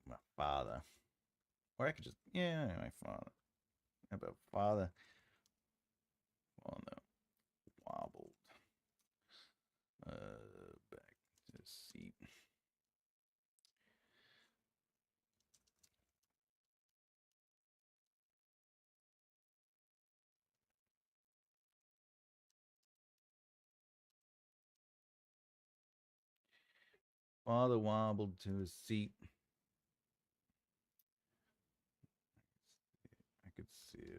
My father. Or I could just, yeah, my father. How about father? Well, no. Wobbled. Back to the seat. Father wobbled to his seat. I could see his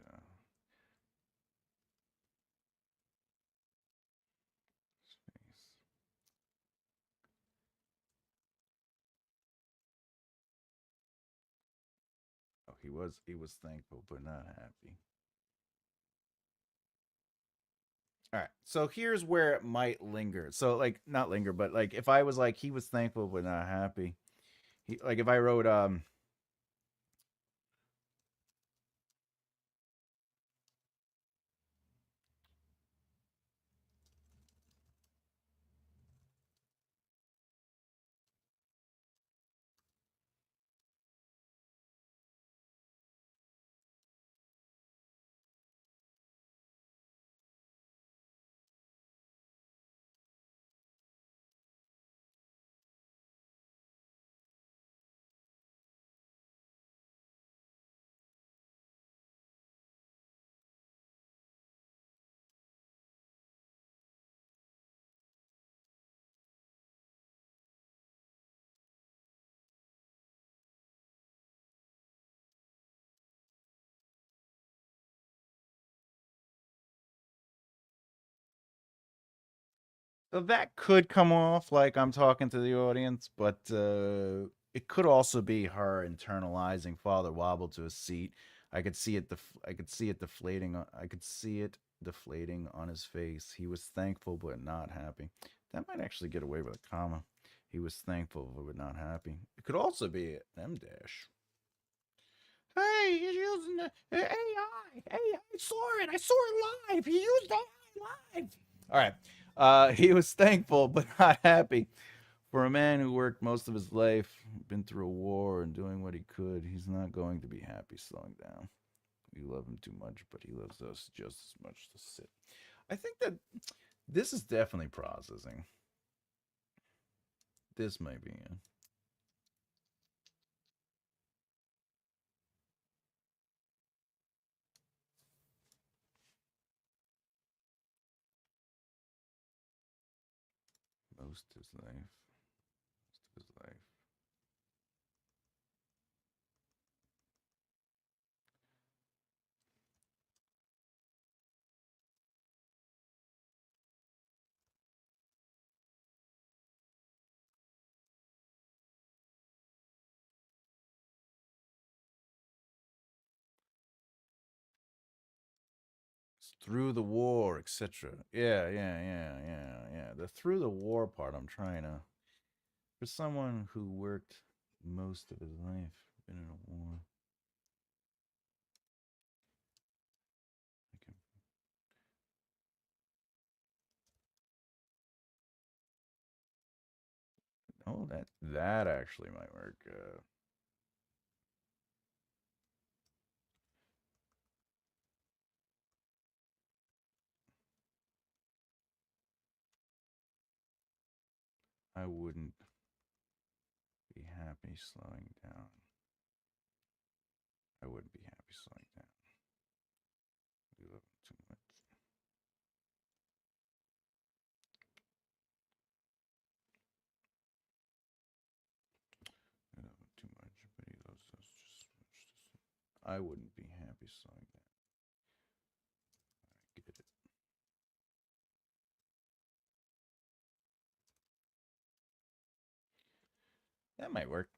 face. Oh, he was thankful but not happy. All right. So here's where it might linger. So like not linger, but like if I was like he was thankful but not happy. He like if I wrote so that could come off like I'm talking to the audience, but it could also be her internalizing Father Wobble to a seat. I could see it. I could see it deflating. I could see it deflating on his face. He was thankful but not happy. That might actually get away with a comma. He was thankful but not happy. It could also be an M dash. Hey, he's using the AI. Hey, I saw it. I saw it live. He used AI live. All right. He was thankful but not happy. For a man who worked most of his life, been through a war, and doing what he could, he's not going to be happy slowing down. We love him too much, but he loves us just as much to sit. I think that this is definitely processing. This might be it. Most of his life. Most of his life. Through the war, etc. Yeah. The through the war part, I'm trying to. For someone who worked most of his life, been in a war. I can, oh, that actually might work. I wouldn't be happy slowing down. I wouldn't be happy slowing down. We love him too much. We love him too much, but he loves us just as much. I wouldn't be happy slowing down. I get it. That might work.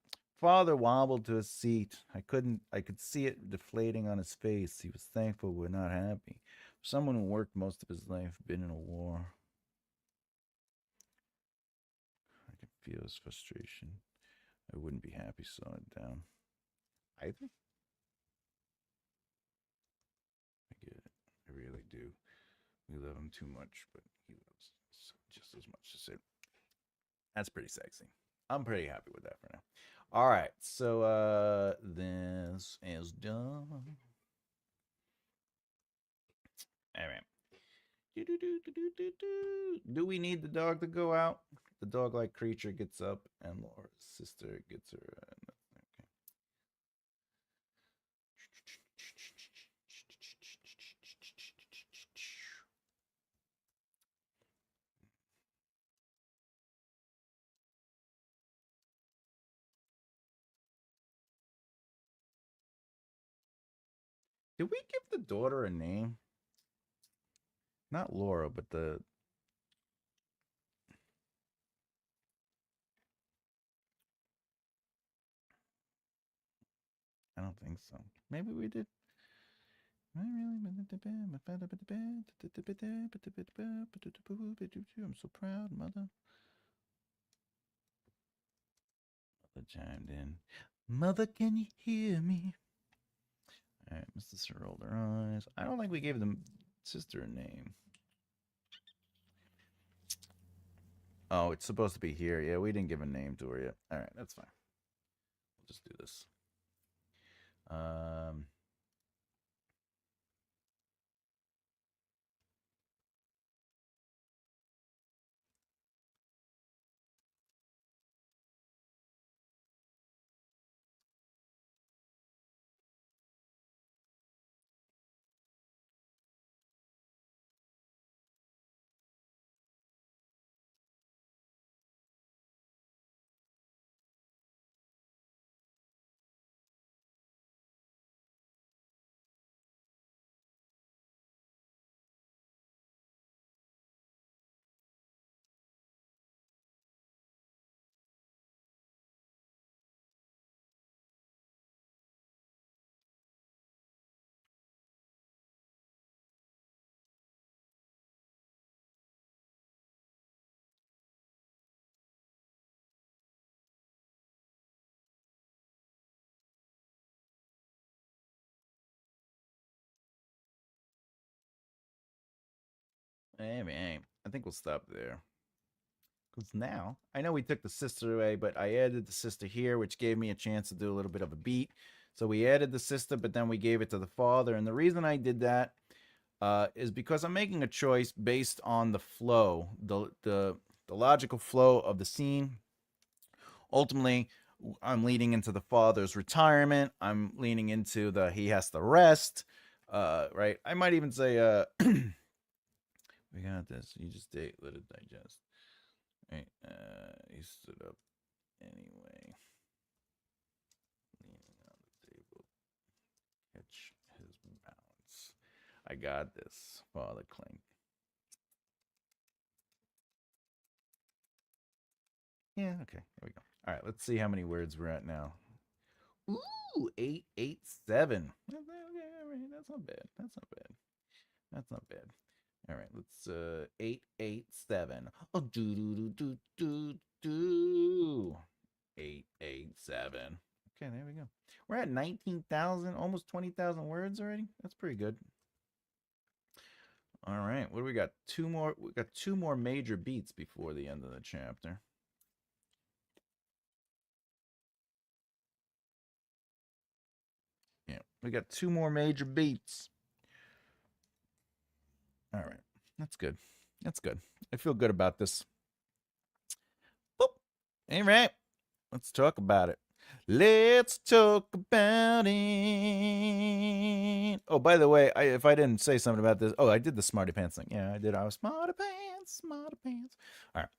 Father wobbled to his seat. I could see it deflating on his face. He was thankful but not happy. For someone who worked most of his life, been in a war. I can feel his frustration. I wouldn't be happy slowing it down. Either? I get it. I really do. We love him too much, but he loves us just as much as it. That's pretty sexy. I'm pretty happy with that for now. All right, so this is done. All right. Do we need the dog to go out? The dog-like creature gets up, and Laura's sister gets her. Okay. Did we give the daughter a name? Not Laura, but the. I don't think so. Maybe we did. I'm so proud, mother. Mother chimed in. Mother, can you hear me? All right, Mr. Sister rolled her eyes. I don't think we gave the sister a name. Oh, it's supposed to be here. Yeah, we didn't give a name to her yet. All right, that's fine. We'll just do this. Hey, I think we'll stop there. Because now, I know we took the sister away, but I added the sister here, which gave me a chance to do a little bit of a beat. So we added the sister, but then we gave it to the father. And the reason I did that is because I'm making a choice based on the flow, the logical flow of the scene. Ultimately, I'm leading into the father's retirement. I'm leaning into the he has to rest. Right? I might even say, we got this. You just let it digest. Right? He stood up anyway. Leaning on the table. Catch his balance. I got this. Father Clink. Yeah, okay. There we go. All right, let's see how many words we're at now. Ooh, 887. Okay, that's not bad. That's not bad. That's not bad. All right, let's 887. Oh, do 887. Okay, there we go. We're at 19,000, almost 20,000 words already. That's pretty good. All right, what do we got? Two more. We got two more major beats before the end of the chapter. Yeah, we got two more major beats. All right, that's good. That's good. I feel good about this. Boop. All right, let's talk about it. Let's talk about it. Oh, by the way, if I didn't say something about this, I did the smarty pants thing. Yeah, I did. I was smarty pants, smarty pants. All right.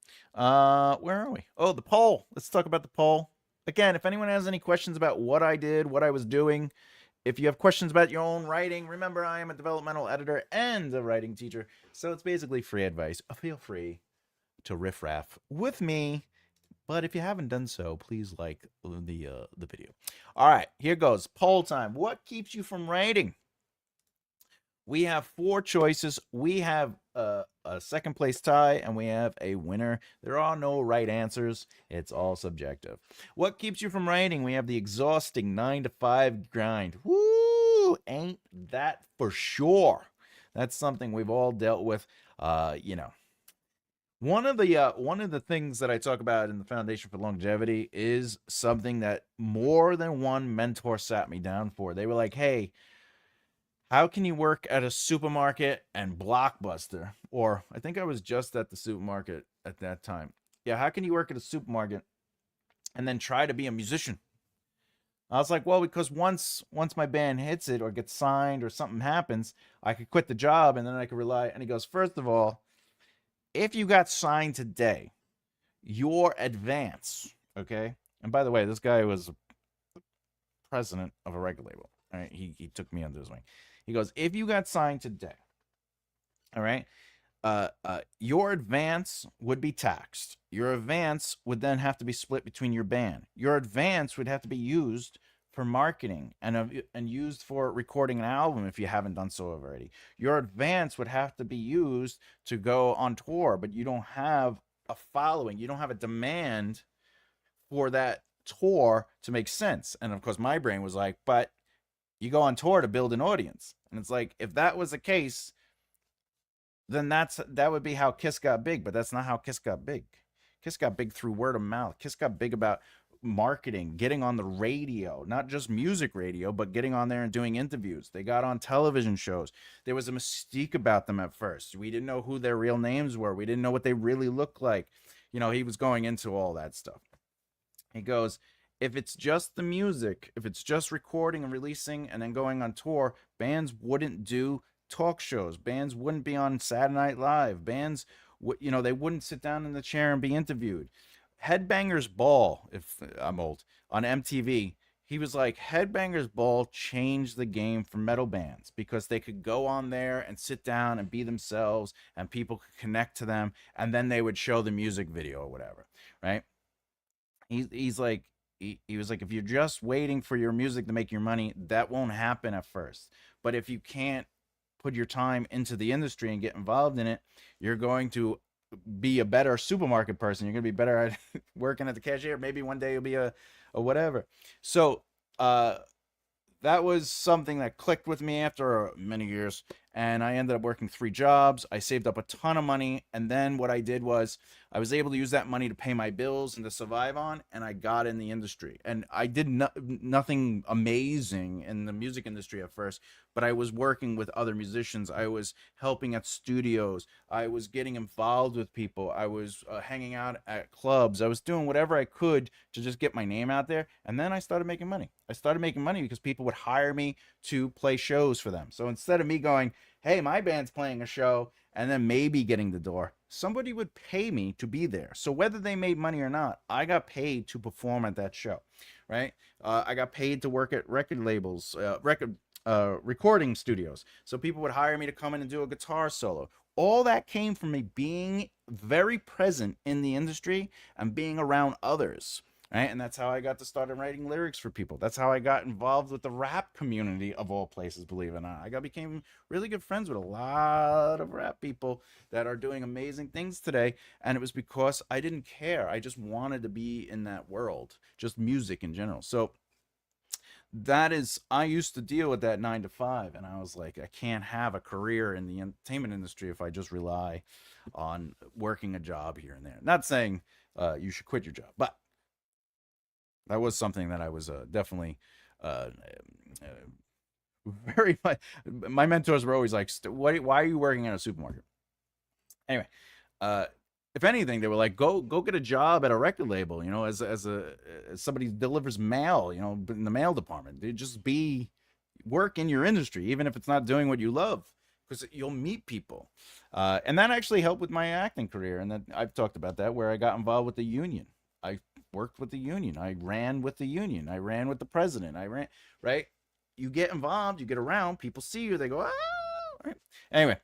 Where are we? Oh, the poll. Let's talk about the poll. Again, if anyone has any questions about what I did, what I was doing, if you have questions about your own writing, remember I am a developmental editor and a writing teacher, so it's basically free advice. Feel free to riff-raff with me. But if you haven't done so, please like the video. All right, here goes. Poll time. What keeps you from writing? We have four choices. We have a second place tie, and we have a winner. There are no right answers. It's all subjective. What keeps you from writing? We have the exhausting 9-to-5 grind. Woo! Ain't that for sure? That's something we've all dealt with. One of the things that I talk about in the Foundation for Longevity is something that more than one mentor sat me down for. They were like, "Hey, how can you work at a supermarket and Blockbuster?" Or I think I was just at the supermarket at that time. Yeah, how can you work at a supermarket and then try to be a musician? I was like, well, because once my band hits it or gets signed or something happens, I could quit the job and then I could rely. And he goes, first of all, if you got signed today, your advance, okay? And by the way, this guy was president of a record label. All right, he took me under his wing. He goes, if you got signed today, all right, your advance would be taxed. Your advance would then have to be split between your band. Your advance would have to be used for marketing and used for recording an album if you haven't done so already. Your advance would have to be used to go on tour, but you don't have a following. You don't have a demand for that tour to make sense. And of course, my brain was like, but you go on tour to build an audience. And it's like, if that was the case, then that would be how Kiss got big, but that's not how Kiss got big. Kiss got big through word of mouth. Kiss got big about marketing, getting on the radio, not just music radio, but getting on there and doing interviews. They got on television shows. There was a mystique about them at first. We didn't know who their real names were. We didn't know what they really looked like. He was going into all that stuff. He goes, if it's just the music, if it's just recording and releasing and then going on tour, bands wouldn't do talk shows. Bands wouldn't be on Saturday Night Live. Bands, they wouldn't sit down in the chair and be interviewed. Headbangers Ball, if I'm old, on MTV, he was like, Headbangers Ball changed the game for metal bands because they could go on there and sit down and be themselves and people could connect to them and then they would show the music video or whatever, right? He's like, he was like, if you're just waiting for your music to make your money, that won't happen at first. But if you can't put your time into the industry and get involved in it, you're going to be a better supermarket person. You're going to be better at working at the cashier. Maybe one day you'll be a whatever. So that was something that clicked with me after many years. And I ended up working 3 jobs. I saved up a ton of money. And then what I did was I was able to use that money to pay my bills and to survive on. And I got in the industry. And I did nothing amazing in the music industry at first, but I was working with other musicians. I was helping at studios. I was getting involved with people. I was hanging out at clubs. I was doing whatever I could to just get my name out there. And then I started making money. I started making money because people would hire me to play shows for them. So instead of me going, hey, my band's playing a show, and then maybe getting the door, somebody would pay me to be there. So whether they made money or not, I got paid to perform at that show, right? I got paid to work at record labels, recording studios. So people would hire me to come in and do a guitar solo. All that came from me being very present in the industry and being around others. Right? And that's how I got to start writing lyrics for people. That's how I got involved with the rap community of all places, believe it or not. I became really good friends with a lot of rap people that are doing amazing things today. And it was because I didn't care. I just wanted to be in that world, just music in general. So I used to deal with that 9 to 5. And I was like, I can't have a career in the entertainment industry if I just rely on working a job here and there. Not saying you should quit your job, but that was something that I was definitely very much. My mentors were always like, "Why are you working at a supermarket?" Anyway, if anything, they were like, "Go get a job at a record label, as somebody who delivers mail, in the mail department. They just work in your industry, even if it's not doing what you love, because you'll meet people." And that actually helped with my acting career, and then I've talked about that where I got involved with the union. I worked with the union. I ran with the union. I ran with the president. Right? You get involved, you get around, people see you, they go, ah, right? Anyway,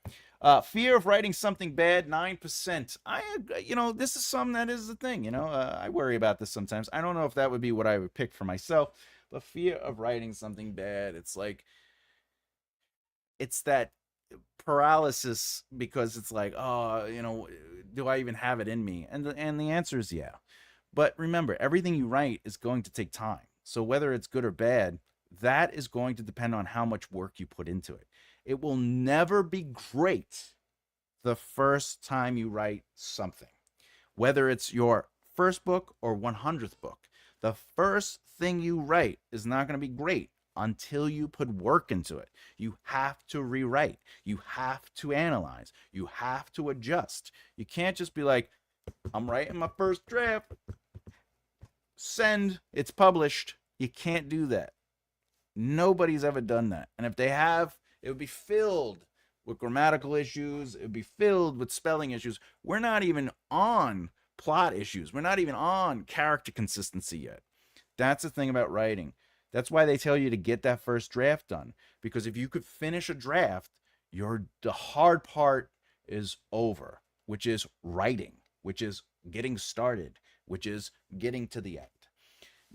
fear of writing something bad, 9%. This is something that is the thing, I worry about this sometimes. I don't know if that would be what I would pick for myself, but fear of writing something bad, it's like, it's that paralysis because it's like, oh, do I even have it in me? And the answer is yeah. But remember, everything you write is going to take time. So whether it's good or bad, that is going to depend on how much work you put into it. It will never be great the first time you write something. Whether it's your first book or 100th book, the first thing you write is not going to be great until you put work into it. You have to rewrite. You have to analyze. You have to adjust. You can't just be like, I'm writing my first draft. Send, it's published. You can't do that. Nobody's ever done that. And if they have, it would be filled with grammatical issues. It would be filled with spelling issues. We're not even on plot issues. We're not even on character consistency yet. That's the thing about writing. That's why they tell you to get that first draft done. Because if you could finish a draft, the hard part is over, which is writing, which is getting started, which is getting to the end.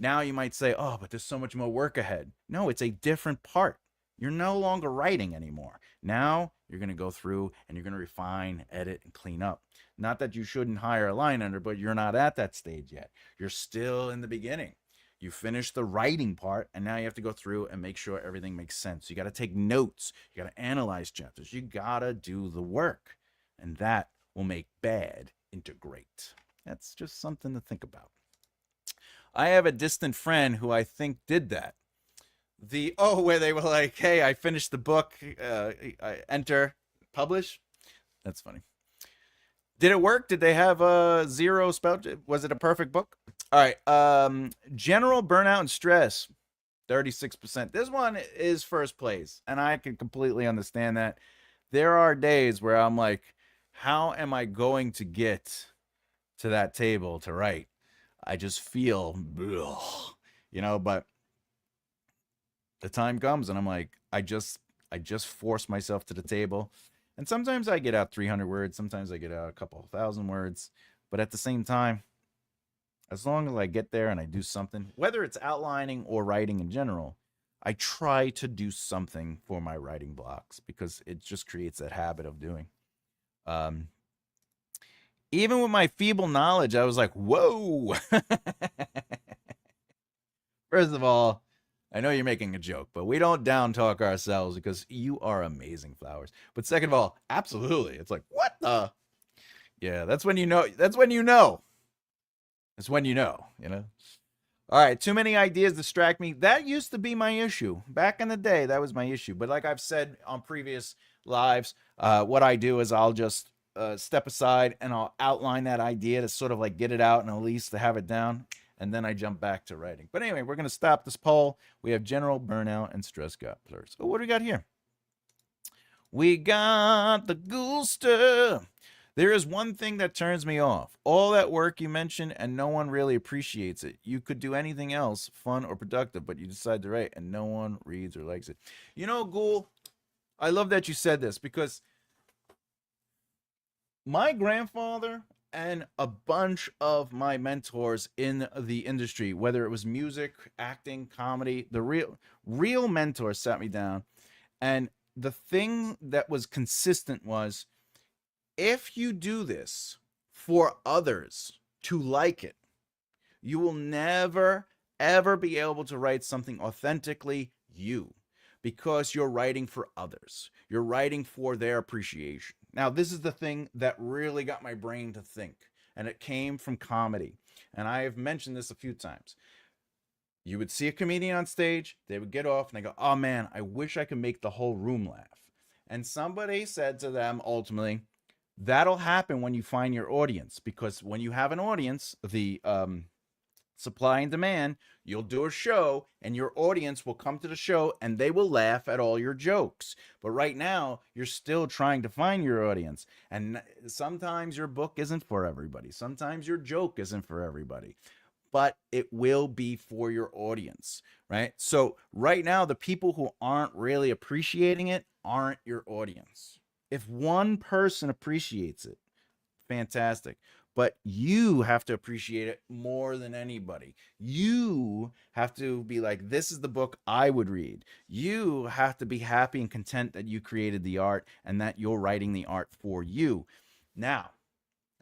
Now you might say, oh, but there's so much more work ahead. No, it's a different part. You're no longer writing anymore. Now you're going to go through and you're going to refine, edit, and clean up. Not that you shouldn't hire a line editor, but you're not at that stage yet. You're still in the beginning. You finished the writing part, and now you have to go through and make sure everything makes sense. You got to take notes. You got to analyze chapters. You got to do the work. And that will make bad into great. That's just something to think about. I have a distant friend who I think did that. Where they were like, hey, I finished the book, enter, publish. That's funny. Did it work? Did they have a zero spell? Was it a perfect book? All right. General burnout and stress, 36%. This one is first place, and I can completely understand that. There are days where I'm like, how am I going to get to that table to write? I just feel, but the time comes and I'm like, I just force myself to the table. And sometimes I get out 300 words. Sometimes I get out a couple thousand words. But at the same time, as long as I get there and I do something, whether it's outlining or writing in general, I try to do something for my writing blocks because it just creates that habit of doing. Even with my feeble knowledge, I was like, whoa. First of all, I know you're making a joke, but we don't down talk ourselves because you are amazing, Flowers. But second of all, absolutely. It's like, what the? Yeah, that's when you know. That's when you know. That's when you know. All right, too many ideas distract me. That used to be my issue. Back in the day, that was my issue. But like I've said on previous lives, what I do is I'll just step aside and I'll outline that idea to sort of like get it out and at least to have it down. And then I jump back to writing. But anyway, we're going to stop this poll. We have general burnout and stress grapplers. Oh, what do we got here? We got the Ghoulster. There is one thing that turns me off. All that work you mentioned and no one really appreciates it. You could do anything else, fun or productive, but you decide to write and no one reads or likes it. Ghoul, I love that you said this because my grandfather and a bunch of my mentors in the industry, whether it was music, acting, comedy, the real mentors sat me down. And the thing that was consistent was, if you do this for others to like it, you will never, ever be able to write something authentically you because you're writing for others. You're writing for their appreciation. Now, this is the thing that really got my brain to think, and it came from comedy. And I have mentioned this a few times. You would see a comedian on stage, they would get off, and they go, oh man, I wish I could make the whole room laugh. And somebody said to them, ultimately, that'll happen when you find your audience, because when you have an audience, the supply and demand, you'll do a show and your audience will come to the show and they will laugh at all your jokes. But right now, you're still trying to find your audience. And sometimes your book isn't for everybody. Sometimes your joke isn't for everybody. But it will be for your audience, right? So right now, the people who aren't really appreciating it aren't your audience. If one person appreciates it, fantastic. But you have to appreciate it more than anybody. You have to be like, this is the book I would read. You have to be happy and content that you created the art and that you're writing the art for you. Now,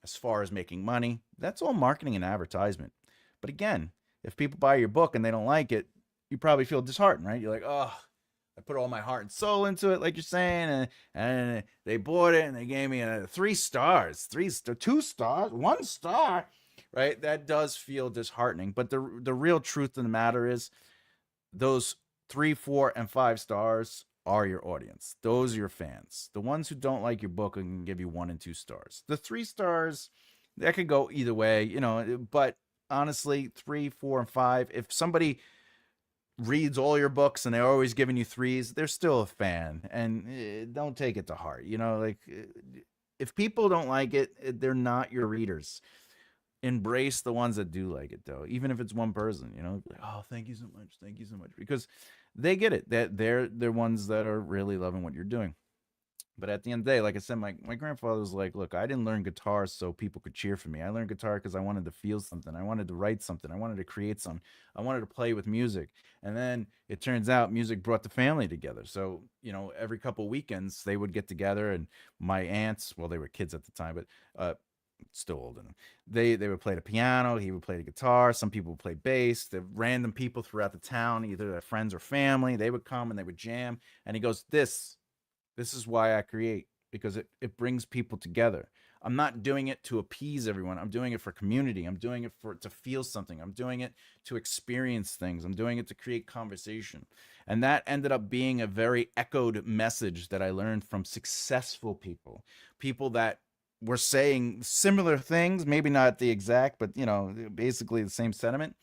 as far as making money, that's all marketing and advertisement. But again, if people buy your book and they don't like it, you probably feel disheartened, right? You're like, oh, I put all my heart and soul into it, like you're saying, and they bought it and they gave me 3 stars, 2 stars, 1 star, right? That does feel disheartening. But the real truth of the matter is, those 3, 4, and 5 stars are your audience. Those are your fans. The ones who don't like your book can give you 1 and 2 stars. The 3 stars, that could go either way, but honestly, 3, 4, and 5, if somebody reads all your books and they're always giving you 3s, they're still a fan, and don't take it to heart. If people don't like it, they're not your readers. Embrace the ones that do like it, though, even if it's one person. Like, oh, thank you so much, because they get it. That they're ones that are really loving what you're doing. But at the end of the day, like I said, my grandfather was like, look, I didn't learn guitar so people could cheer for me. I learned guitar because I wanted to feel something. I wanted to write something. I wanted to create something. I wanted to play with music. And then it turns out music brought the family together. So, every couple of weekends they would get together, and my aunts, well, they were kids at the time, but still older than him. They would play the piano, he would play the guitar, some people would play bass. The random people throughout the town, either their friends or family, they would come and they would jam. And he goes, this is why I create, because it brings people together. I'm not doing it to appease everyone. I'm doing it for community. I'm doing it to feel something. I'm doing it to experience things. I'm doing it to create conversation. And that ended up being a very echoed message that I learned from successful people, people that were saying similar things, maybe not the exact, but basically the same sentiment.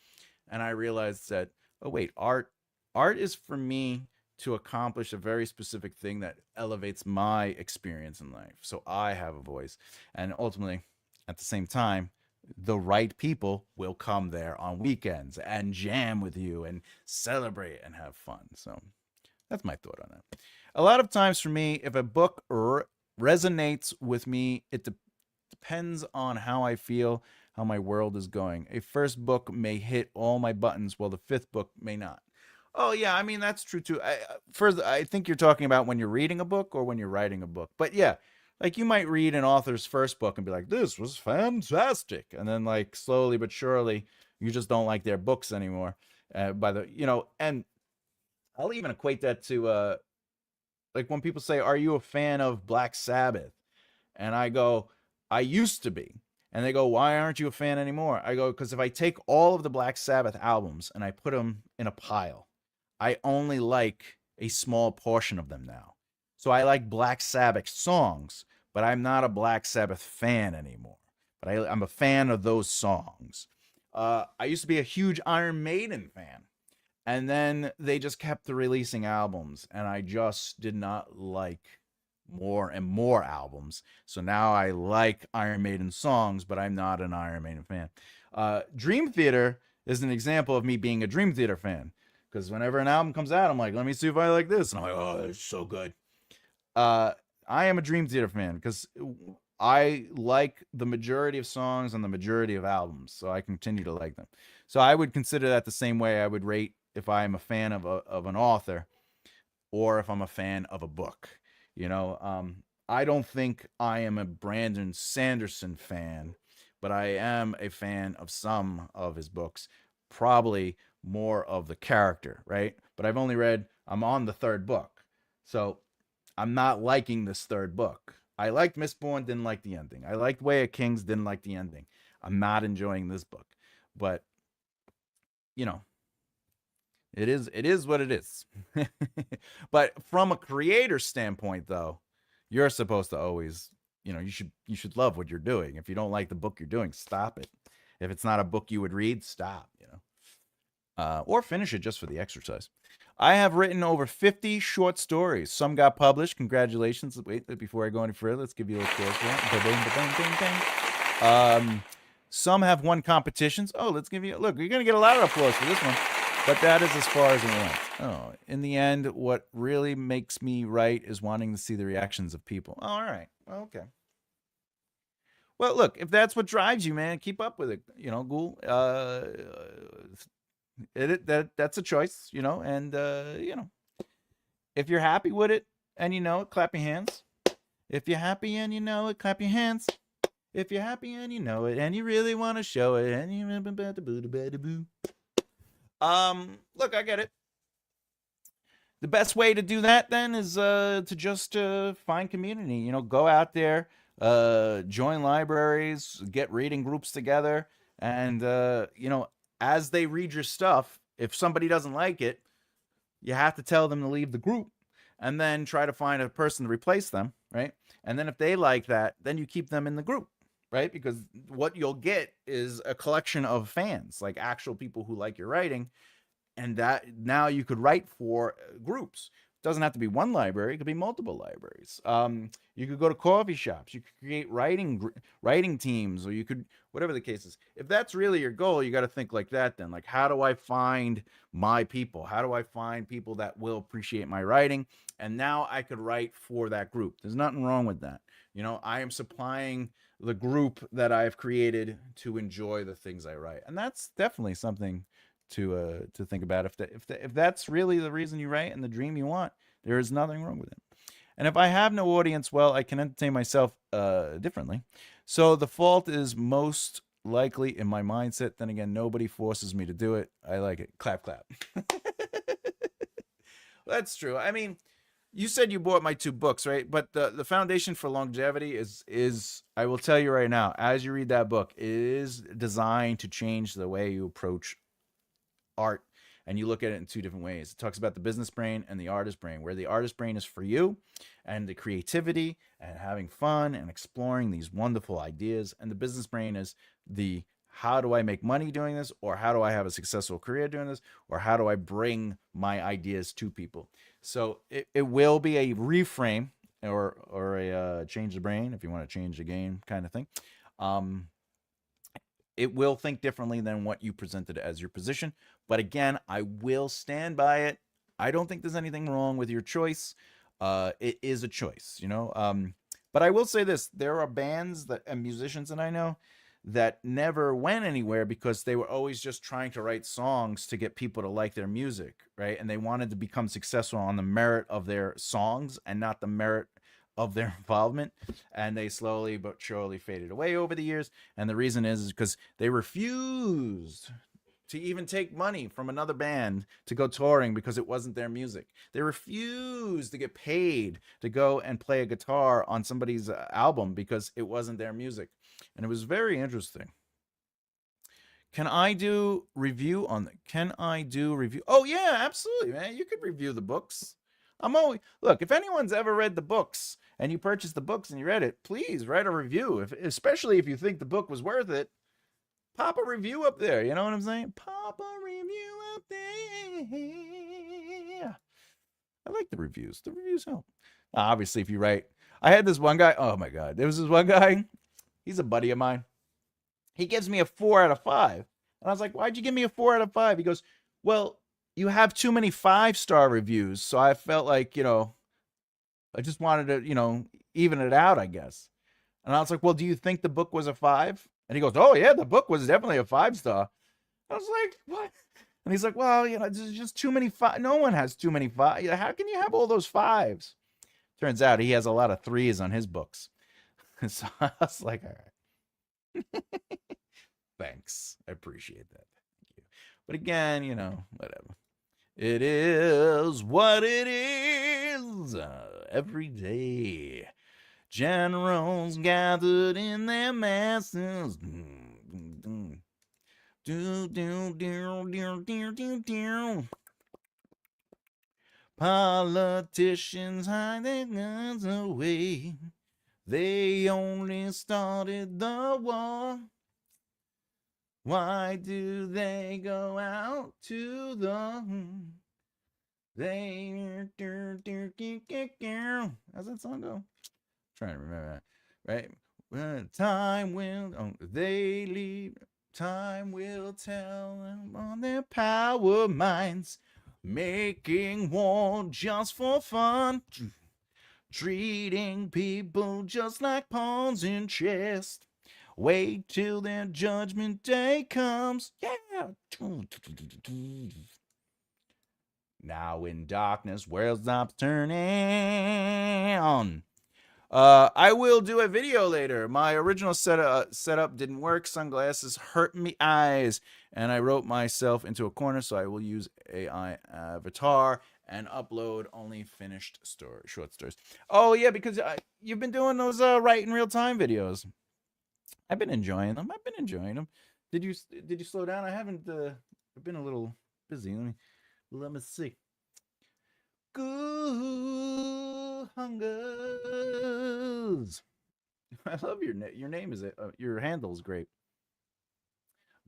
And I realized that, oh wait, art is for me to accomplish a very specific thing that elevates my experience in life. So I have a voice. And ultimately, at the same time, the right people will come there on weekends and jam with you and celebrate and have fun. So that's my thought on that. A lot of times for me, if a book resonates with me, it depends on how I feel, how my world is going. A first book may hit all my buttons, while the fifth book may not. Oh yeah, I mean that's true too. First, I think you're talking about when you're reading a book or when you're writing a book. But yeah, like you might read an author's first book and be like, "This was fantastic," and then like slowly but surely, you just don't like their books anymore. And I'll even equate that to like when people say, "Are you a fan of Black Sabbath?" And I go, "I used to be." And they go, "Why aren't you a fan anymore?" I go, "Because if I take all of the Black Sabbath albums and I put them in a pile, I only like a small portion of them now. So I like Black Sabbath songs, but I'm not a Black Sabbath fan anymore. But I'm a fan of those songs. I used to be a huge Iron Maiden fan. And then they just kept releasing albums, and I just did not like more and more albums. So now I like Iron Maiden songs, but I'm not an Iron Maiden fan. Dream Theater is an example of me being a Dream Theater fan, because whenever an album comes out, I'm like, let me see if I like this, and I'm like, oh, it's so good. I am a Dream Theater fan because I like the majority of songs on the majority of albums, so I continue to like them. So I would consider that the same way I would rate if I'm a fan of an author or if I'm a fan of a book. I don't think I am a Brandon Sanderson fan, but I am a fan of some of his books, probably more of the character, right? But I'm on the third book. So I'm not liking this third book. I liked Mistborn, didn't like the ending. I liked Way of Kings, didn't like the ending. I'm not enjoying this book. But, you know, it is what it is. But from a creator standpoint though, you're supposed to always, you should love what you're doing. If you don't like the book you're doing, stop it. If it's not a book you would read, stop. Or finish it just for the exercise. I have written over 50 short stories. Some got published. Congratulations. Wait, before I go any further, let's give you a little applause for that. Some have won competitions. Oh, let's give you, look, you're going to get a lot of applause for this one. But that is as far as it went. Oh, in the end, what really makes me write is wanting to see the reactions of people. Oh, all right. Well, okay. Well, look, if that's what drives you, man, keep up with it. Ghoul. That's a choice, and if you're happy with it and you know it, clap your hands. If you're happy and you know it, clap your hands. If you're happy and you know it and you really want to show it and you look, I get it. The best way to do that then is to just find community. Go out there, join libraries, get reading groups together, and as they read your stuff, if somebody doesn't like it, you have to tell them to leave the group and then try to find a person to replace them, right? And then if they like that, then you keep them in the group, right? Because what you'll get is a collection of fans, like actual people who like your writing, and that now you could write for groups. doesn't have to be one library. It could be multiple libraries. You could go to coffee shops. You could create writing teams, or you could whatever the case is. If that's really your goal, you got to think like that. Then, like, how do I find my people? How do I find people that will appreciate my writing? And now I could write for that group. There's nothing wrong with that. I am supplying the group that I've created to enjoy the things I write, and that's definitely something to think about. If that's really the reason you write and the dream you want, there is nothing wrong with it. And if I have no audience, well, I can entertain myself differently. So the fault is most likely in my mindset. Then again, nobody forces me to do it. I like it. Clap, clap. That's true. I mean, you said you bought my two books, right? But the foundation for longevity is I will tell you right now, as you read that book, it is designed to change the way you approach art, and you look at it in two different ways. It talks about the business brain and the artist brain, where the artist brain is for you and the creativity and having fun and exploring these wonderful ideas, and the business brain is the how do I make money doing this, or how do I have a successful career doing this, or how do I bring my ideas to people. So it will be a reframe, or a change the brain, if you want to change the game kind of thing. um it will think differently than what you presented as your position. But again, I will stand by it. I don't think there's anything wrong with your choice. It is a choice, you know. But I will say this: there are bands that and musicians that I know that never went anywhere because they were always just trying to write songs to get people to like their music, right? And they wanted to become successful on the merit of their songs and not the merit of their involvement, and they slowly but surely faded away over the years. And the reason is because they refused to even take money from another band to go touring because it wasn't their music. They refused to get paid to go and play a guitar on somebody's album because it wasn't their music. And it was very interesting. Can I do review on the Can I do review? Oh yeah, absolutely, man. You could review the books. I'm always Look, if anyone's ever read the books and you purchased the books and you read it, please write a review. Especially if you think the book was worth it, pop a review up there. You know what I'm saying? Pop a review up there. I like the reviews. The reviews help. Obviously, if you write, I had this one guy. Oh my god, there was this one guy. He's a buddy of mine. He gives me a 4 out of 5. And I was like, why'd you give me a 4 out of 5? He goes, well, you have too many 5-star reviews. So I felt like, I just wanted to, even it out, I guess. And I was like, well, do you think the book was a 5? And he goes, oh, yeah, the book was definitely a 5-star. I was like, what? And he's like, well, there's just too many 5. No one has too many 5. How can you have all those 5s? Turns out he has a lot of 3s on his books. So I was like, all right. Thanks. I appreciate that. Thank you. But again, whatever. It is what it is. Every day. Generals gathered in their masses. Politicians hide their guns away. They only started the war. Why do they go out to the... How's that song go? I'm trying to remember that. Right? When time will... they leave. Time will tell them on their power minds. Making war just for fun. Treating people just like pawns in chess. Wait till their judgment day comes. Yeah. Now in darkness, world stops turning on. I will do a video later. My original setup didn't work. Sunglasses hurt me eyes, and I wrote myself into a corner. So I will use AI avatar and upload only finished short stories. Oh yeah, because you've been doing those write in real time videos. I've been enjoying them. Did you slow down? I haven't. I've been a little busy. Let me see. Good hungers. I love your name. Is it your handle is great.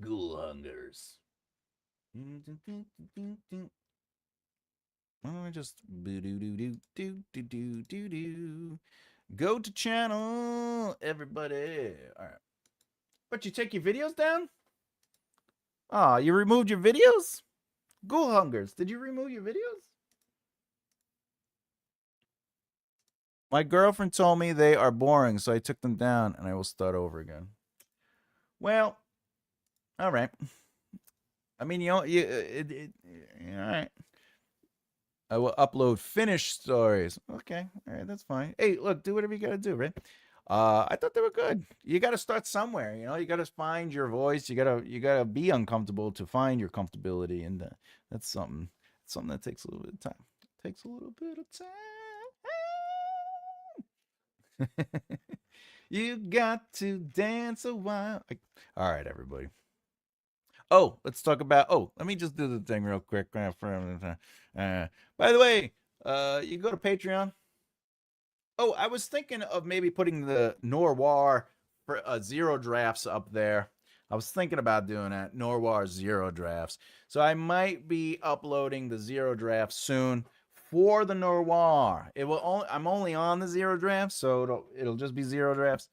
Good hungers. Why don't I just do do do do do do do do go to channel, everybody. All right. But you take your videos down? Ah, you removed your videos? Ghoul Hungers, did you remove your videos? My girlfriend told me they are boring, so I took them down and I will start over again. Well, all right. I mean, you know, all right. I will upload finished stories. Okay, all right, that's fine. Hey, look, do whatever you gotta do, right? I thought they were good. You got to start somewhere, you know. You got to find your voice. You gotta be uncomfortable to find your comfortability, and that's something that takes a little bit of time. Takes a little bit of time. You got to dance a while. All right, everybody. Oh, let's talk about. Oh, let me just do the thing real quick. By the way, you go to Patreon. Oh, I was thinking of maybe putting the Noir for zero drafts up there. I was thinking about doing that Noir zero drafts. So I might be uploading the zero draft soon for the Noir. It will only I'm only on the zero drafts, so it'll just be zero drafts.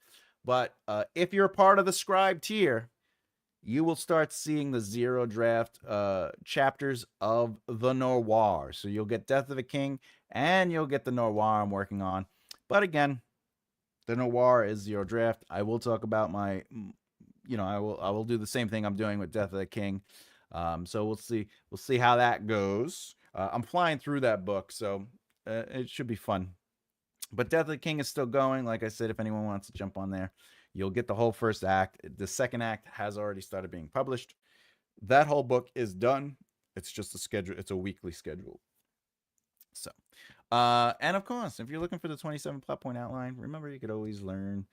But if you're part of the scribe tier, you will start seeing the zero draft chapters of the Noir. So you'll get Death of a King and you'll get the Noir I'm working on. But again, the Noir is zero draft. I will talk about my, I will do the same thing I'm doing with Death of the King. So we'll see how that goes. I'm flying through that book, so it should be fun. But Death of the King is still going. Like I said, if anyone wants to jump on there, you'll get the whole first act. The second act has already started being published. That whole book is done. It's just a schedule. It's a weekly schedule. So, and of course, if you're looking for the 27 plot point outline, remember you could always learn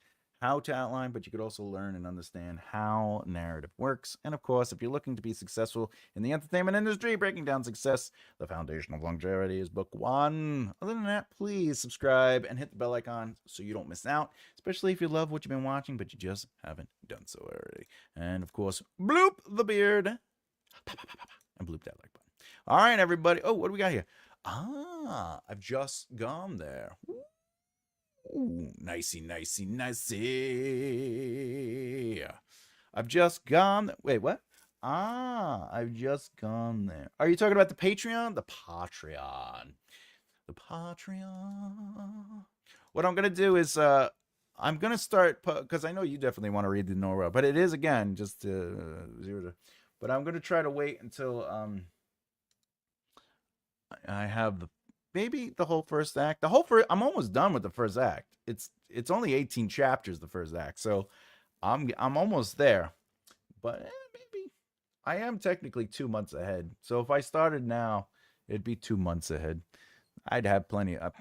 how to outline, but you could also learn and understand how narrative works. And of course, if you're looking to be successful in the entertainment industry, breaking down success, the foundation of longevity is book one. Other than that, please subscribe and hit the bell icon so you don't miss out, especially if you love what you've been watching, but you just haven't done so already. And of course, bloop the beard and bloop that like button. All right, everybody. Oh, what do we got here? Ah, I've just gone there. Ooh, nicey, nicey, nicey. I've just gone. Wait, what? Ah, I've just gone there. Are you talking about the Patreon? The Patreon. The Patreon. What I'm gonna do is I'm gonna start because I know you definitely want to read the Nora, but it is again just zero to. But I'm gonna try to wait until I have maybe the whole first act. The whole first. I'm almost done with the first act. It's only 18 chapters the first act, so I'm almost there. But maybe I am technically 2 months ahead. So if I started now, it'd be 2 months ahead. I'd have plenty of.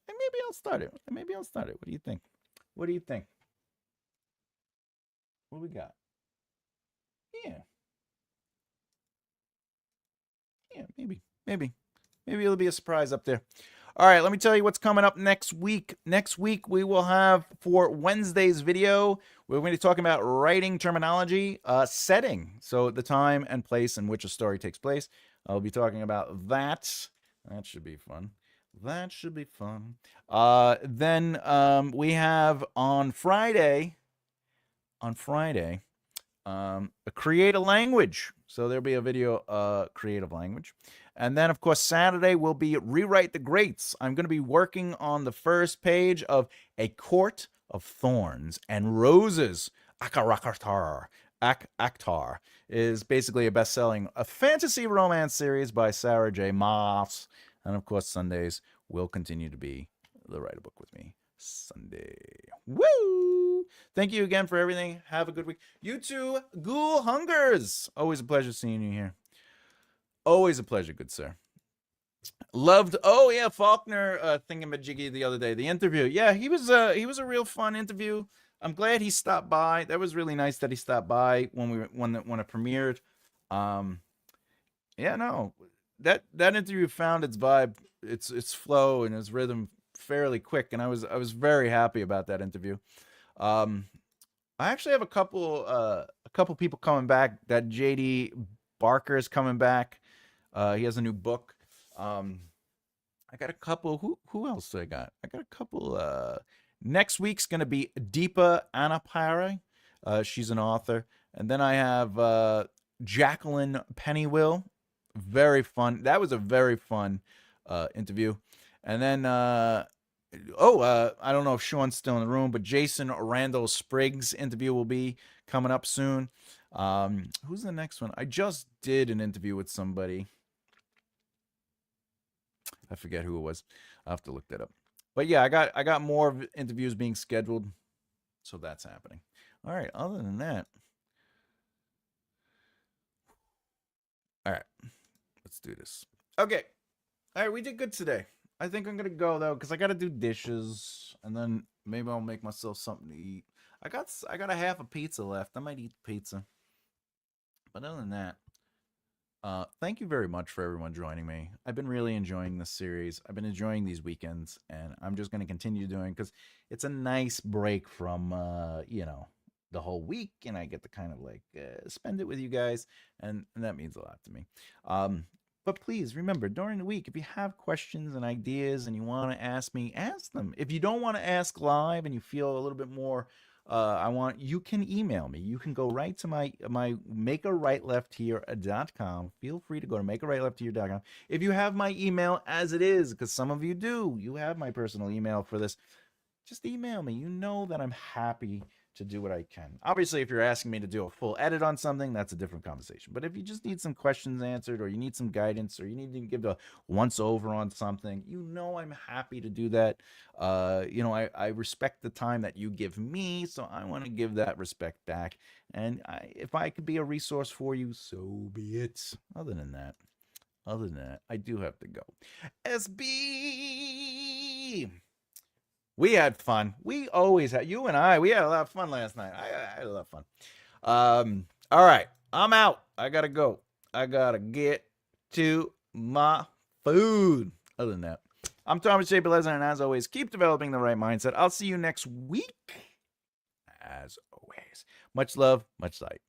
And maybe I'll start it. Maybe I'll start it. What do you think? What do you think? What we got? Yeah, yeah, maybe it'll be a surprise up there. All right, let me tell you what's coming up next week. Next week, we will have for Wednesday's video, we're going to be talking about writing terminology, setting. So, the time and place in which a story takes place. I'll be talking about that. That should be fun. That should be fun. Then we have on Friday, create a language. So there'll be a video, creative language. And then, of course, Saturday will be Rewrite the Greats. I'm going to be working on the first page of A Court of Thorns and Roses. Akarakatar. Aktar is basically a fantasy romance series by Sarah J. Maas. And, of course, Sundays will continue to be the Write a Book with Me Sunday. Woo! Thank you again for everything. Have a good week. You too, Ghoul Hungers. Always a pleasure seeing you here. Always a pleasure, good sir. Loved. Oh yeah, Faulkner thingamajiggy the other day. The interview. Yeah, he was a real fun interview. I'm glad he stopped by. That was really nice that he stopped by when it premiered. Yeah, no, that interview found its vibe, its flow and its rhythm fairly quick, and I was very happy about that interview. I actually have a couple people coming back. That JD Barker is coming back. He has a new book. I got a couple. Who else do I got? I got a couple. Next week's gonna be Deepa Anapare. She's an author, and then I have Jacqueline Pennywill. Very fun. That was a very fun interview. And then I don't know if Sean's still in the room, but Jason Randall Spriggs interview will be coming up soon. Who's the next one? I just did an interview with somebody. I forget who it was. I'll have to look that up. But yeah, I got more interviews being scheduled, so that's happening. All right. Other than that, all right, let's do this. Okay. All right, we did good today. I think I'm gonna go though, cause I gotta do dishes, and then maybe I'll make myself something to eat. I got a half a pizza left. I might eat the pizza. But other than that, thank you very much for everyone joining me. I've been really enjoying this series. I've been enjoying these weekends, and I'm just going to continue doing because it's a nice break from, the whole week, and I get to kind of like spend it with you guys, and that means a lot to me. But please remember, during the week, if you have questions and ideas and you want to ask me, ask them. If you don't want to ask live and you feel a little bit more you can email me. You can go right to my makearightlefthere.com. Feel free to go to makearightlefthere.com. If you have my email as it is, because some of you do, you have my personal email for this, just email me. You know that I'm happy to do what I can. Obviously, if you're asking me to do a full edit on something, that's a different conversation. But if you just need some questions answered, or you need some guidance, or you need to give a once over on something, you know I'm happy to do that. I respect the time that you give me, so I want to give that respect back. And if I could be a resource for you, so be it. Other than that, I do have to go. SB. We had fun. We always had, you and we had a lot of fun last night. I had a lot of fun. All right. I'm out. I got to go. I got to get to my food. Other than that, I'm Thomas J. Bellezza, and as always, keep developing the right mindset. I'll see you next week. As always, much love, much light.